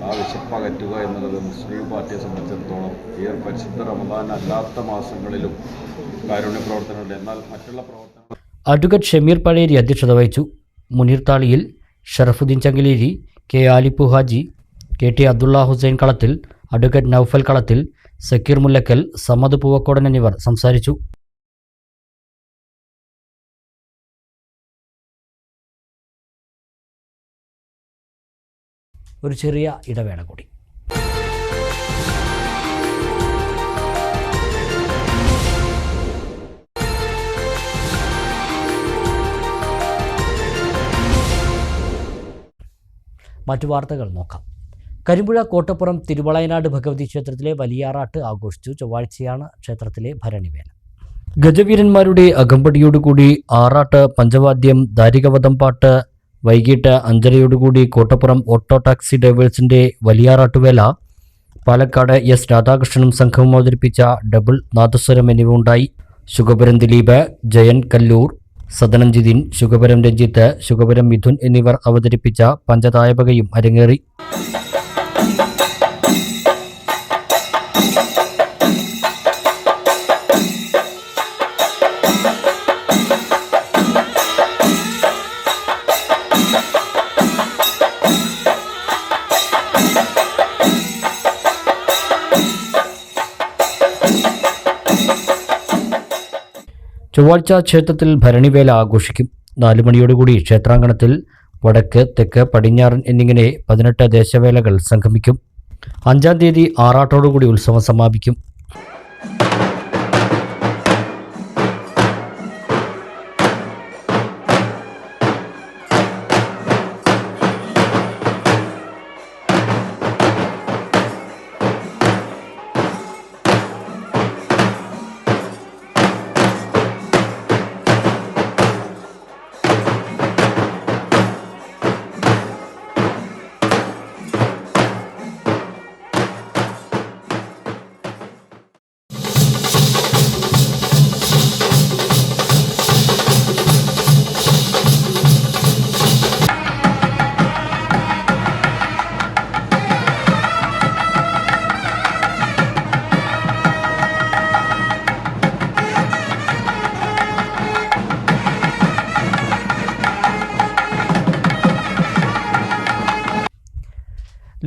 ആ വിശപ്പ് അകറ്റുക എന്നുള്ളത് മുസ്ലിം പാർട്ടിയെ സംബന്ധിച്ചിടത്തോളം ഈ പരിശുദ്ധ റമദാൻ അല്ലാത്ത മാസങ്ങളിലും കാരുണ്യ പ്രവർത്തനമുണ്ട്. എന്നാൽ മറ്റുള്ള പ്രവർത്തനങ്ങൾ അഡ്വക്കേറ്റ് ഷമീർ പഴേരി അധ്യക്ഷത വഹിച്ചു. മുനീർ താളിയിൽ, ഷറഫുദ്ദീൻ ചങ്കിലേരി, K ആലിപ്പു ഹാജി, KT അബ്ദുള്ള ഹുസൈൻ കളത്തിൽ, അഡ്വക്കേറ്റ് നൌഫൽ കളത്തിൽ, സക്കീർ മുല്ലക്കൽ, സമദ് പൂവക്കോടൻ എന്നിവർ സംസാരിച്ചു. ഒരു ചെറിയ ഇടവേള കൂടി. മറ്റു വാർത്തകൾ നോക്കാം. കരിമ്പുഴ കോട്ടപ്പുറം തിരുവളയനാട് ഭഗവതി ക്ഷേത്രത്തിലെ വലിയാറാട്ട് ആഘോഷിച്ചു. ചൊവ്വാഴ്ചയാണ് ക്ഷേത്രത്തിലെ ഭരണിവേല. ഗജവീരന്മാരുടെ അകമ്പടിയോടുകൂടി ആറാട്ട്, പഞ്ചവാദ്യം, ദാരികവധം പാട്ട്, വൈകിട്ട് 5:30 കോട്ടപ്പുറം ഓട്ടോ ടാക്സി ഡ്രൈവേഴ്സിന്റെ വലിയാറാട്ടുവേല, പാലക്കാട് S രാധാകൃഷ്ണനും സംഘവും അവതരിപ്പിച്ച ഡബിൾ നാദസ്വരം എന്നിവ ഉണ്ടായി. ശുഗപുരം ദിലീപ്, ജയൻ കല്ലൂർ, സദനംജിതിൻ, ശുഗപുരം രഞ്ജിത്ത്, ശുഗപുരം മിഥുൻ എന്നിവർ അവതരിപ്പിച്ച പഞ്ചതായപകയും അരങ്ങേറി. ചൊവ്വാഴ്ച ക്ഷേത്രത്തിൽ ഭരണിവേല ആഘോഷിക്കും. 4 മണിയോടുകൂടി ക്ഷേത്രാങ്കണത്തിൽ വടക്ക്, തെക്ക്, പടിഞ്ഞാറൻ എന്നിങ്ങനെ 18 ദേശവേലകൾ സംഗമിക്കും. 5-ാം തീയതി ആറാട്ടോടുകൂടി ഉത്സവം സമാപിക്കും.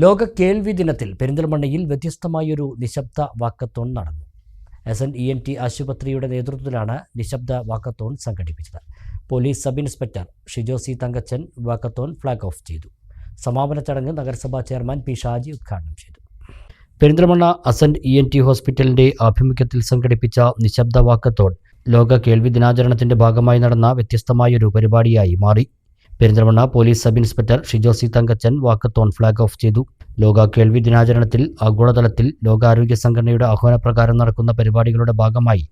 ലോക കേൾവി ദിനത്തിൽ പെരിന്തൽമണ്ണയിൽ വ്യത്യസ്തമായൊരു നിശബ്ദ വാക്കത്തോൺ നടന്നു. SNENT ആശുപത്രിയുടെ നേതൃത്വത്തിലാണ് നിശബ്ദ വാക്കത്തോൺ സംഘടിപ്പിച്ചത്. Police sub inspector Shijo C Thankachan walkathon flag off ചെയ്തു. സമാപന ചടങ്ങ് നഗരസഭാ ചെയർമാൻ പി ഷാജി ഉദ്ഘാടനം ചെയ്തു. പെരിന്തൽമണ്ണ SNENT ഹോസ്പിറ്റലിന്റെ ആഭിമുഖ്യത്തിൽ സംഘടിപ്പിച്ച നിശബ്ദ വാക്കത്തോൺ ലോക കേൾവി ദിനാചരണത്തിന്റെ ഭാഗമായി നടന്ന വ്യത്യസ്തമായൊരു പരിപാടിയായി മാറി. Perinthalmanna police sub inspector Shijo C Thankachan walkathon flag off ചെയ്തു. ലോക കേൾവി ദിനാചരണത്തിൽ ആഗോളതലത്തിൽ ലോകാരോഗ്യ സംഘടനയുടെ ആഹ്വാനപ്രകാരം നടക്കുന്ന പരിപാടികളുടെ ഭാഗമായി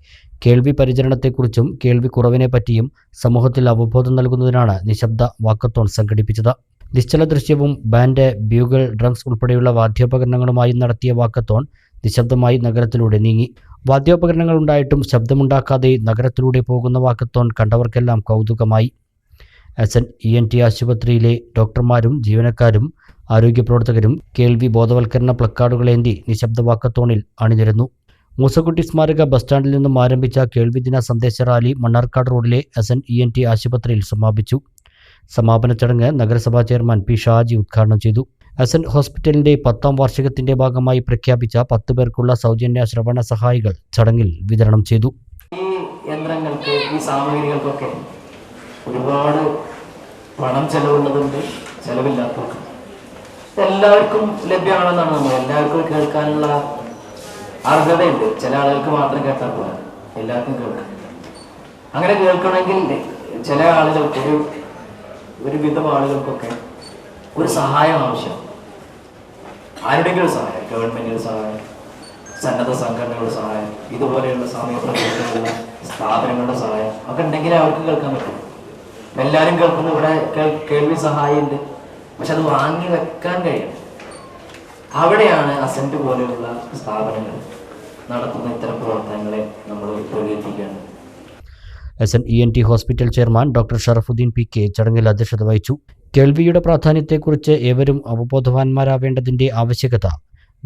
കേൾവി പരിചരണത്തെക്കുറിച്ചും കേൾവി കുറവിനെപ്പറ്റിയും സമൂഹത്തിൽ അവബോധം നൽകുന്നതിനാണ് നിശബ്ദ വാക്കത്തോൺ സംഘടിപ്പിച്ചത്. നിശ്ചല ദൃശ്യവും ബാൻഡ്, ബ്യൂഗൾ, ഡ്രംസ് ഉൾപ്പെടെയുള്ള വാദ്യോപകരണങ്ങളുമായി നടത്തിയ വാക്കത്തോൺ നിശബ്ദമായി നഗരത്തിലൂടെ നീങ്ങി. വാദ്യോപകരണങ്ങൾ ഉണ്ടായിട്ടും ശബ്ദമുണ്ടാക്കാതെ നഗരത്തിലൂടെ പോകുന്ന വാക്കത്തോൺ കണ്ടവർക്കെല്ലാം കൗതുകമായി. SNENT ആശുപത്രിയിലെ ഡോക്ടർമാരും ജീവനക്കാരും ആരോഗ്യ പ്രവർത്തകരും കേൾവി ബോധവൽക്കരണ പ്ലക്കാർഡുകളേന്തി നിശബ്ദ വാക്കത്തോണിൽ അണിനിരന്നു. മൂസക്കുട്ടി സ്മാരക ബസ് സ്റ്റാൻഡിൽ നിന്നും ആരംഭിച്ച കേൾവിദിന സന്ദേശ റാലി മണ്ണാർക്കാട് റോഡിലെ SNENT ആശുപത്രിയിൽ സമാപിച്ചു. സമാപന ചടങ്ങ് നഗരസഭാ ചെയർമാൻ പി ഷാജി ഉദ്ഘാടനം ചെയ്തു. SN ഹോസ്പിറ്റലിന്റെ 10ാം വാർഷികത്തിന്റെ ഭാഗമായി പ്രഖ്യാപിച്ച 10 പേർക്കുള്ള സൗജന്യ ശ്രവണ സഹായികൾ ചടങ്ങിൽ വിതരണം ചെയ്തു. ഈ യന്ത്രങ്ങൾക്ക്, ഈ സാമഗ്രികൾക്കൊക്കെ ഒരുപാട് പണം ചെലവുള്ളതുണ്ട്, ചെലവില്ലാത്തതുണ്ട്. എല്ലാവർക്കും ലഭ്യമാണെന്നാണ് എല്ലാവർക്കും കേൾക്കാനുള്ള അർഹതയുണ്ട്. ചില ആളുകൾക്ക് മാത്രം കേട്ടാൽ പോരാ, എല്ലാവർക്കും കേൾക്കാം. അങ്ങനെ കേൾക്കണമെങ്കിൽ ചില ആളുകൾക്ക്, ഒരു വിധം ആളുകൾക്കൊക്കെ ഒരു സഹായം ആവശ്യം. ആരുടെയെങ്കിലും സഹായം, ഗവൺമെന്റിന്റെ സഹായം, സന്നദ്ധ സംഘടനകളുടെ സഹായം, ഇതുപോലെയുള്ള സാമൂഹ്യ പ്രവർത്തനങ്ങളുള്ള സ്ഥാപനങ്ങളുടെ സഹായം ഒക്കെ ഉണ്ടെങ്കിലേ അവർക്ക് കേൾക്കാൻ പറ്റും. എല്ലാവരും കേൾക്കുന്ന ഇവിടെ കേൾവി സഹായമുണ്ട്, പക്ഷെ അത് വാങ്ങി വെക്കാൻ കഴിയും. അവിടെയാണ് അസെന്റ് പോലെയുള്ള സ്ഥാപനങ്ങൾ നടത്തുന്ന ഇത്തരം പ്രവർത്തനങ്ങളെ നമ്മൾ പ്രകീർത്തിക്കുകയാണ്. SNENT hospital chairman doctor Sharafuddin PK ചടങ്ങിൽ അധ്യക്ഷത വഹിച്ചു. കേൾവിയുടെ പ്രാധാന്യത്തെക്കുറിച്ച് ഏവരും അവബോധവാന്മാരാവേണ്ടതിന്റെ ആവശ്യകത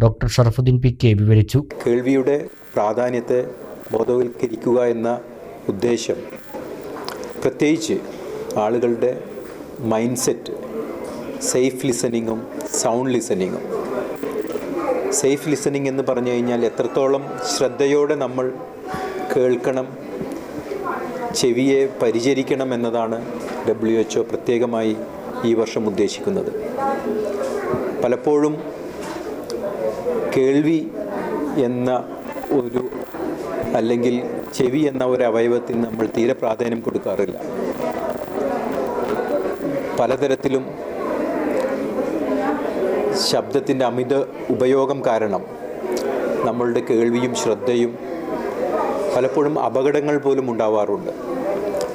ഡോക്ടർ ഷറഫുദ്ദീൻ PK വിവരിച്ചു. കേൾവിയുടെ പ്രാധാന്യത്തെ ബോധവൽക്കരിക്കുക എന്ന ഉദ്ദേശം പ്രത്യേകിച്ച് ആളുകളുടെ മൈൻഡ് സെറ്റ് സേഫ് ലിസണിങ്ങും സൗണ്ട് ലിസണിങ്ങും. സേഫ് ലിസണിങ് എന്ന് പറഞ്ഞു കഴിഞ്ഞാൽ എത്രത്തോളം ശ്രദ്ധയോടെ നമ്മൾ കേൾക്കണം, ചെവിയെ പരിചരിക്കണം എന്നതാണ് WHO പ്രത്യേകമായി ഈ വർഷം ഉദ്ദേശിക്കുന്നത്. പലപ്പോഴും കേൾവി എന്ന ഒരു അല്ലെങ്കിൽ ചെവി എന്ന ഒരു അവയവത്തിന് നമ്മൾ തീരെ പ്രാധാന്യം കൊടുക്കാറില്ല. പലതരത്തിലും ശബ്ദത്തിൻ്റെ അമിത ഉപയോഗം കാരണം നമ്മളുടെ കേൾവിയും ശ്രദ്ധയും പലപ്പോഴും അപകടങ്ങൾ പോലും ഉണ്ടാവാറുണ്ട്.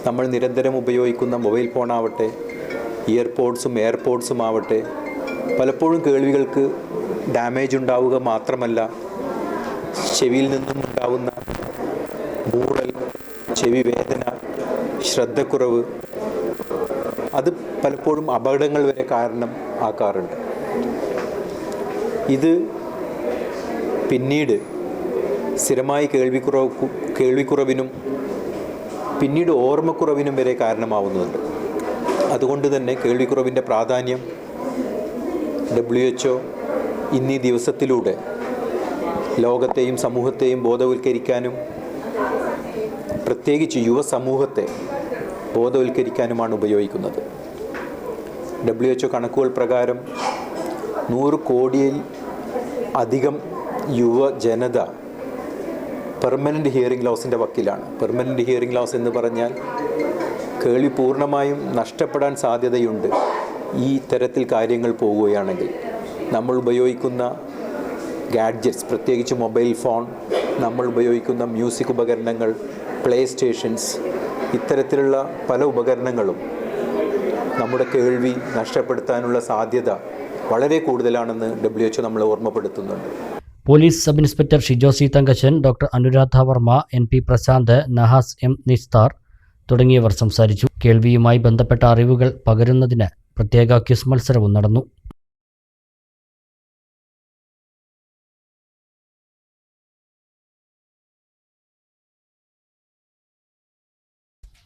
നമ്മൾ നിരന്തരം ഉപയോഗിക്കുന്ന മൊബൈൽ ഫോണാവട്ടെ, ഇയർപോഡ്സും എയർപോഡ്സും ആവട്ടെ, പലപ്പോഴും കേൾവികൾക്ക് ഡാമേജ് ഉണ്ടാവുക മാത്രമല്ല, ചെവിയിൽ നിന്നും ഉണ്ടാവുന്ന മൂളൽ, ചെവി വേദന, ശ്രദ്ധക്കുറവ്, അത് പലപ്പോഴും അപകടങ്ങൾ വരെ കാരണം ആക്കാറുണ്ട്. ഇത് പിന്നീട് സ്ഥിരമായി കേൾവിക്കുറവിനും പിന്നീട് ഓർമ്മക്കുറവിനും വരെ കാരണമാവുന്നുണ്ട്. അതുകൊണ്ട് തന്നെ കേൾവിക്കുറവിൻ്റെ പ്രാധാന്യം WHO ഇന്നീ ദിവസത്തിലൂടെ ലോകത്തെയും സമൂഹത്തെയും ബോധവൽക്കരിക്കാനും പ്രത്യേകിച്ച് യുവസമൂഹത്തെ ബോധവൽക്കരിക്കാനുമാണ് ഉപയോഗിക്കുന്നത്. WHO കണക്കുകൾ പ്രകാരം 100 കോടിയിൽ അധികം യുവജനത പെർമനൻ്റ് ഹിയറിംഗ് ലോസിൻ്റെ വക്കിലാണ്. പെർമനൻ്റ് ഹിയറിംഗ് ലോസ് എന്ന് പറഞ്ഞാൽ കേൾവി പൂർണ്ണമായും നഷ്ടപ്പെടാൻ സാധ്യതയുണ്ട് ഈ തരത്തിൽ കാര്യങ്ങൾ പോവുകയാണെങ്കിൽ. നമ്മൾ ഉപയോഗിക്കുന്ന ഗാഡ്ജറ്റ്സ്, പ്രത്യേകിച്ച് മൊബൈൽ ഫോൺ, നമ്മൾ ഉപയോഗിക്കുന്ന മ്യൂസിക് ഉപകരണങ്ങൾ, പ്ലേ സ്റ്റേഷൻസ്, ഇത്തരത്തിലുള്ള പല ഉപകരണങ്ങളും നമ്മുടെ കേൾവി നഷ്ടപ്പെടുത്താനുള്ള സാധ്യത വളരെ കൂടുതലാണെന്ന് WHO നമ്മളെ ഓർമ്മപ്പെടുത്തുന്നുണ്ട്. Police sub inspector Shijo C Thankachan, doctor Anuradha Varma, NP Prashanth, Nahas M Nisthar തുടങ്ങിയവർ സംസാരിച്ചു. കേൾവിയുമായി ബന്ധപ്പെട്ട അറിവുകൾ പകരുന്നതിന് പ്രത്യേക ക്വിസ് മത്സരവും നടന്നു.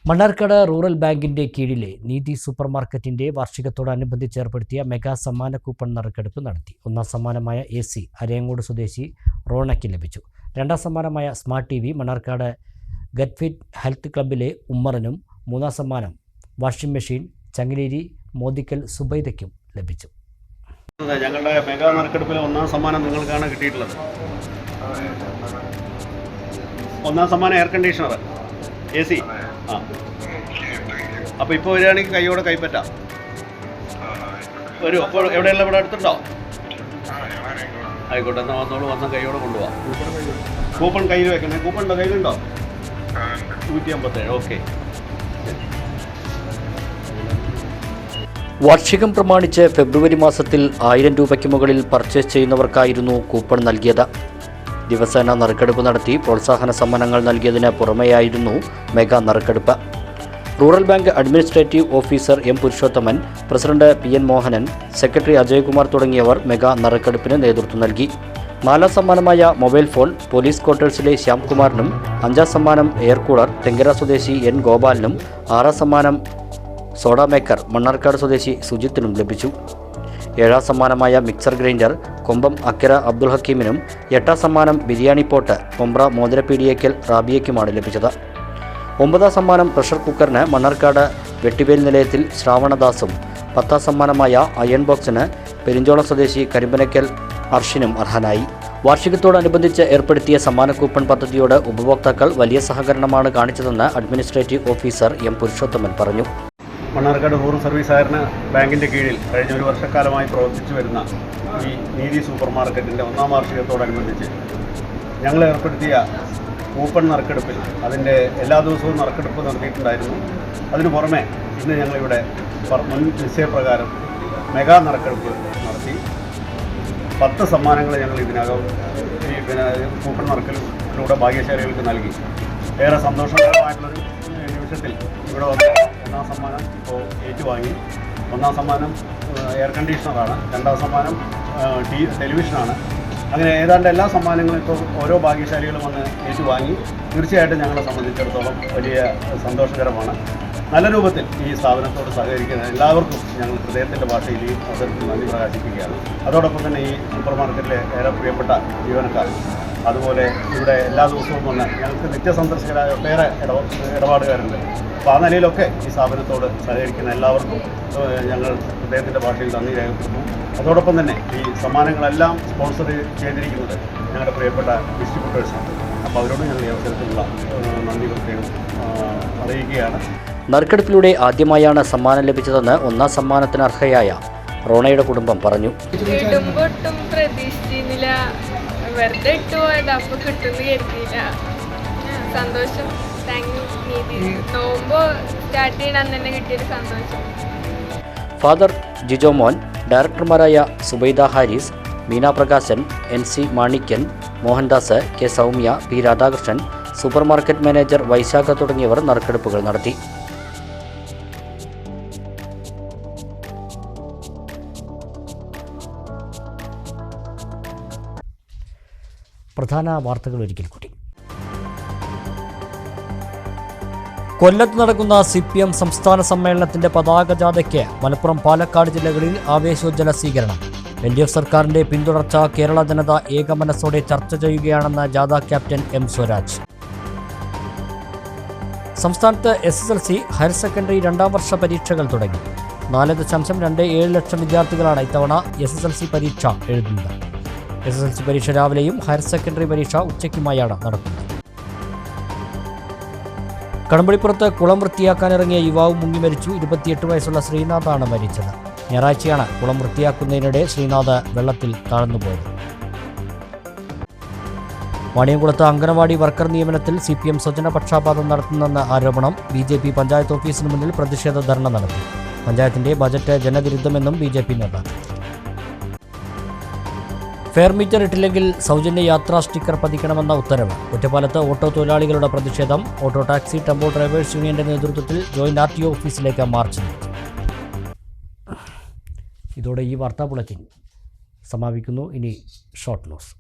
മണ്ണാർക്കാട് റൂറൽ ബാങ്കിന്റെ കീഴിലെ നീതി സൂപ്പർ മാർക്കറ്റിന്റെ വാർഷികത്തോടനുബന്ധിച്ച് ഏർപ്പെടുത്തിയ മെഗാ സമ്മാന കൂപ്പൺ നറുക്കെടുപ്പ് നടത്തി. ഒന്നാം സമ്മാനമായ AC അരയങ്ങോട് സ്വദേശി റോണയ്ക്ക് ലഭിച്ചു. രണ്ടാം സമ്മാനമായ സ്മാർട്ട് TV മണ്ണാർക്കാട് ഗറ്റ്ഫിറ്റ് ഹെൽത്ത് ക്ലബ്ബിലെ ഉമ്മറിനും, മൂന്നാം സമ്മാനം വാഷിംഗ് മെഷീൻ ചങ്ങലേരി മോദിക്കൽ സുബൈദയ്ക്കും ലഭിച്ചു. ഞങ്ങളുടെ മെഗാ നറുക്കെടുപ്പിലെ ഒന്നാം സമ്മാനം നിങ്ങൾക്കാണ് കിട്ടിയിട്ടുള്ളത്. ഒന്നാം സമ്മാനം എയർ കണ്ടീഷണർ AC. അപ്പോൾ ഇപ്പോൾ വരികയാണെങ്കിൽ കൈയോടെ കൈപ്പറ്റാം. വരും. അപ്പോൾ എവിടെയുള്ള ഇവിടെ അടുത്തുണ്ടോ? ആയിക്കോട്ടെ, എന്നാൽ വന്നോളൂ. വന്ന കൈയോടെ കൊണ്ടുപോകാം. കൂപ്പൺ കയ്യിൽ വെക്കണേ. കൂപ്പൺ ഉണ്ടോ? കയ്യിലുണ്ടോ? 157. ഓക്കെ. വാർഷികം പ്രമാണിച്ച് ഫെബ്രുവരി മാസത്തിൽ 1000 രൂപയ്ക്ക് മുകളിൽ പർച്ചേസ് ചെയ്യുന്നവർക്കായിരുന്നു കൂപ്പൺ നൽകിയത്. ദിവസേന നറുക്കെടുപ്പ് നടത്തി പ്രോത്സാഹന സമ്മാനങ്ങൾ നൽകിയതിന് പുറമെയായിരുന്നു മെഗാ നറുക്കെടുപ്പ്. Rural bank administrative officer M. Purushothaman, president PN Mohanan, secretary Ajaykumar തുടങ്ങിയവർ മെഗാ നറുക്കെടുപ്പിന് നേതൃത്വം നൽകി. 4ാം സമ്മാനമായ മൊബൈൽ ഫോൺ പോലീസ് ക്വാർട്ടേഴ്സിലെ ശ്യാംകുമാറിനും, 5ാം സമ്മാനം എയർ കൂളർ തെങ്കര സ്വദേശി N. ഗോപാലിനും, 6ാം സമ്മാനം സോഡ മേക്കർ മണ്ണാർക്കാട് സ്വദേശി സുജിത്തിനും ലഭിച്ചു. 7ാം സമ്മാനമായ മിക്സർ ഗ്രൈൻഡർ കൊമ്പം അക്കര അബ്ദുൽ ഹക്കീമിനും, 8ാം സമ്മാനം ബിരിയാണി പോട്ട് കൊമ്പ്ര മോതിരപ്പീടിയേക്കൽ റാബിയയ്ക്കുമാണ് ലഭിച്ചത്. 9ാം സമ്മാനം പ്രഷർ കുക്കറിന് മണ്ണാർക്കാട് വെട്ടിവേൽ നിലയത്തിൽ ശ്രാവണദാസും, 10ാം സമ്മാനമായ അയൺ ബോക്സിന് പെരിഞ്ചോളം സ്വദേശി കരിമ്പനക്കൽ അർഷിനും അർഹനായി. വാർഷികത്തോടനുബന്ധിച്ച് ഏർപ്പെടുത്തിയ സമ്മാന കൂപ്പൺ പദ്ധതിയോട് ഉപഭോക്താക്കൾ വലിയ സഹകരണമാണ് കാണിച്ചതെന്ന് അഡ്മിനിസ്ട്രേറ്റീവ് ഓഫീസർ M. പുരുഷോത്തമൻ പറഞ്ഞു. മണ്ണാർക്കാട് റൂറൽ സർവീസ് സഹകരണ ബാങ്കിൻ്റെ കീഴിൽ കഴിഞ്ഞ ഒരു വർഷക്കാലമായി പ്രവർത്തിച്ചു വരുന്ന ഈ നീതി സൂപ്പർ മാർക്കറ്റിൻ്റെ ഒന്നാം വാർഷികത്തോടനുബന്ധിച്ച് ഞങ്ങൾ ഏർപ്പെടുത്തിയ കൂപ്പൺ നറുക്കെടുപ്പിൽ അതിൻ്റെ എല്ലാ ദിവസവും നറുക്കെടുപ്പ് നടത്തിയിട്ടുണ്ടായിരുന്നു. അതിനു പുറമെ ഇന്ന് ഞങ്ങളിവിടെ മുൻ നിശ്ചയപ്രകാരം മെഗാ നറുക്കെടുപ്പ് നടത്തി. 10 സമ്മാനങ്ങൾ ഞങ്ങൾ ഇതിനകം ഈ കൂപ്പൺ നറുക്കെടുപ്പിലൂടെ ഭാഗ്യശാലികൾക്ക് നൽകി. ഏറെ സന്തോഷകരമായിട്ടുള്ളൊരു നിമിഷത്തിൽ ഇവിടെ വന്ന് 1ാം സമ്മാനം ഇപ്പോൾ ഏറ്റുവാങ്ങി. 1ാം സമ്മാനം എയർ കണ്ടീഷണറാണ്, 2ാം സമ്മാനം ടെലിവിഷനാണ്. അങ്ങനെ ഏതാണ്ട് എല്ലാ സമ്മാനങ്ങളും ഇപ്പോൾ ഓരോ ഭാഗ്യശാലികളും വന്ന് ഏറ്റുവാങ്ങി. തീർച്ചയായിട്ടും ഞങ്ങളെ സംബന്ധിച്ചിടത്തോളം വലിയ സന്തോഷകരമാണ്. നല്ല രൂപത്തിൽ ഈ സ്ഥാപനത്തോട് സഹകരിക്കുന്ന എല്ലാവർക്കും ഞങ്ങൾ ഹൃദയത്തിൻ്റെ ഭാഷയിൽ ഈ അവസരത്തിൽ നന്ദി പ്രകാശിപ്പിക്കുകയാണ്. അതോടൊപ്പം തന്നെ ഈ സൂപ്പർ മാർക്കറ്റിലെ ഏറെ പ്രിയപ്പെട്ട ജീവനക്കാർ, അതുപോലെ ഇവിടെ എല്ലാ ദിവസവും വന്ന് ഞങ്ങൾക്ക് നിത്യസന്ദർശകരായ ഒട്ടേറെ ഇടപാടുകാരുണ്ട്. അപ്പോൾ ആ നിലയിലൊക്കെ ഈ സ്ഥാപനത്തോട് സഹകരിക്കുന്ന എല്ലാവർക്കും ഞങ്ങൾ ഹൃദയത്തിൻ്റെ ഭാഷയിൽ നന്ദി രേഖപ്പെടുത്തുന്നു. അതോടൊപ്പം തന്നെ ഈ സമ്മാനങ്ങളെല്ലാം സ്പോൺസർ ചെയ്തിരിക്കുന്നത് ഞങ്ങളുടെ പ്രിയപ്പെട്ട ഡിസ്ട്രിബ്യൂട്ടേഴ്സാണ്. അപ്പോൾ അവരോട് ഞങ്ങൾ ഈ അവസരത്തിലുള്ള നന്ദി പ്രത്യേകം അറിയിക്കുകയാണ്. നറുക്കെടുപ്പിലൂടെ ആദ്യമായാണ് സമ്മാനം ലഭിച്ചതെന്ന് 1ാം സമ്മാനത്തിന് അർഹയായ റോണയുടെ കുടുംബം പറഞ്ഞു. ഇടുമ്പോട്ടും പ്രതീക്ഷിച്ചിരുന്നില്ല, വെറുതെ ഇട്ടു പോയത്, അപ്പോൾ കിട്ടുമെന്ന് കരുതിയില്ല. സന്തോഷം. താങ്ക് യു നീതി. നോമ്പ് സ്റ്റാർട്ട് ചെയ്യണം തന്നെ കിട്ടിയൊരു സന്തോഷം. ഫാദർ ജിജോ മോൻ, ഡയറക്ടർമാരായ Subaida Haris, Meena Prakashan, NC Manikyan, Mohandas, K. Soumya, P. Radhakrishnan, super market manager Vaishakh തുടങ്ങിയവർ നറുക്കെടുപ്പുകൾ നടത്തി. പ്രധാന വാർത്തകൾ ഒരിക്കൽ കൂടി. കൊല്ലത്ത് നടക്കുന്ന CPM സംസ്ഥാന സമ്മേളനത്തിന്റെ പതാക ജാഥയ്ക്ക് മലപ്പുറം, പാലക്കാട് ജില്ലകളിൽ ആവേശോജ്വല സ്വീകരണം. LDF സർക്കാരിന്റെ പിന്തുടർച്ച കേരള ജനത ഏകമനസ്സോടെ ചർച്ച ചെയ്യുകയാണെന്ന് ജാഥ ക്യാപ്റ്റൻ M. സ്വരാജ്. സംസ്ഥാനത്ത് SSLC ഹയർ സെക്കൻഡറി 2ാം വർഷ പരീക്ഷകൾ തുടങ്ങി. 4.27 ലക്ഷം വിദ്യാർത്ഥികളാണ് ഇത്തവണ SSLC പരീക്ഷ എഴുതുന്നത്. SSLC പരീക്ഷ രാവിലെയും ഹയർ സെക്കൻഡറി പരീക്ഷ ഉച്ചയ്ക്കുമായാണ് നടക്കുന്നത്. കടമ്പളിപ്പുറത്ത് കുളം വൃത്തിയാക്കാനിറങ്ങിയ യുവാവ് മുങ്ങി മരിച്ചു. 28 വയസ്സുള്ള ശ്രീനാഥാണ് മരിച്ചത്. ഞായറാഴ്ചയാണ് കുളം വൃത്തിയാക്കുന്നതിനിടെ ശ്രീനാഥ് വെള്ളത്തിൽ താഴ്ന്നുപോയത്. വാണിയംകുളത്ത് അംഗനവാടി വർക്കർ നിയമനത്തിൽ CPM സ്വജന പക്ഷാപാതം നടത്തുന്നെന്ന ആരോപണം. BJP പഞ്ചായത്ത് ഓഫീസിന് മുന്നിൽ പ്രതിഷേധ ധർണ നടത്തി. പഞ്ചായത്തിന്റെ ബജറ്റ് ജനവിരുദ്ധമെന്നും BJP നേതാക്കൾ. ഫെയർ മീറ്റർ ഇട്ടില്ലെങ്കിൽ സൗജന്യ യാത്രാ സ്റ്റിക്കർ പതിക്കണമെന്ന ഉത്തരവ്. ഒറ്റപ്പാലത്ത് ഓട്ടോ തൊഴിലാളികളുടെ പ്രതിഷേധം. ഓട്ടോ ടാക്സി ടെമ്പോ ഡ്രൈവേഴ്സ് യൂണിയന്റെ നേതൃത്വത്തിൽ ജോയിന്റ് RTO ഓഫീസിലേക്ക് മാർച്ച് നടത്തി. ഇതോടെ ഈ വാർത്താ ബുള്ളറ്റിൻ സമാപിക്കുന്നു. ഇനി ഷോർട്ട് ന്യൂസ്.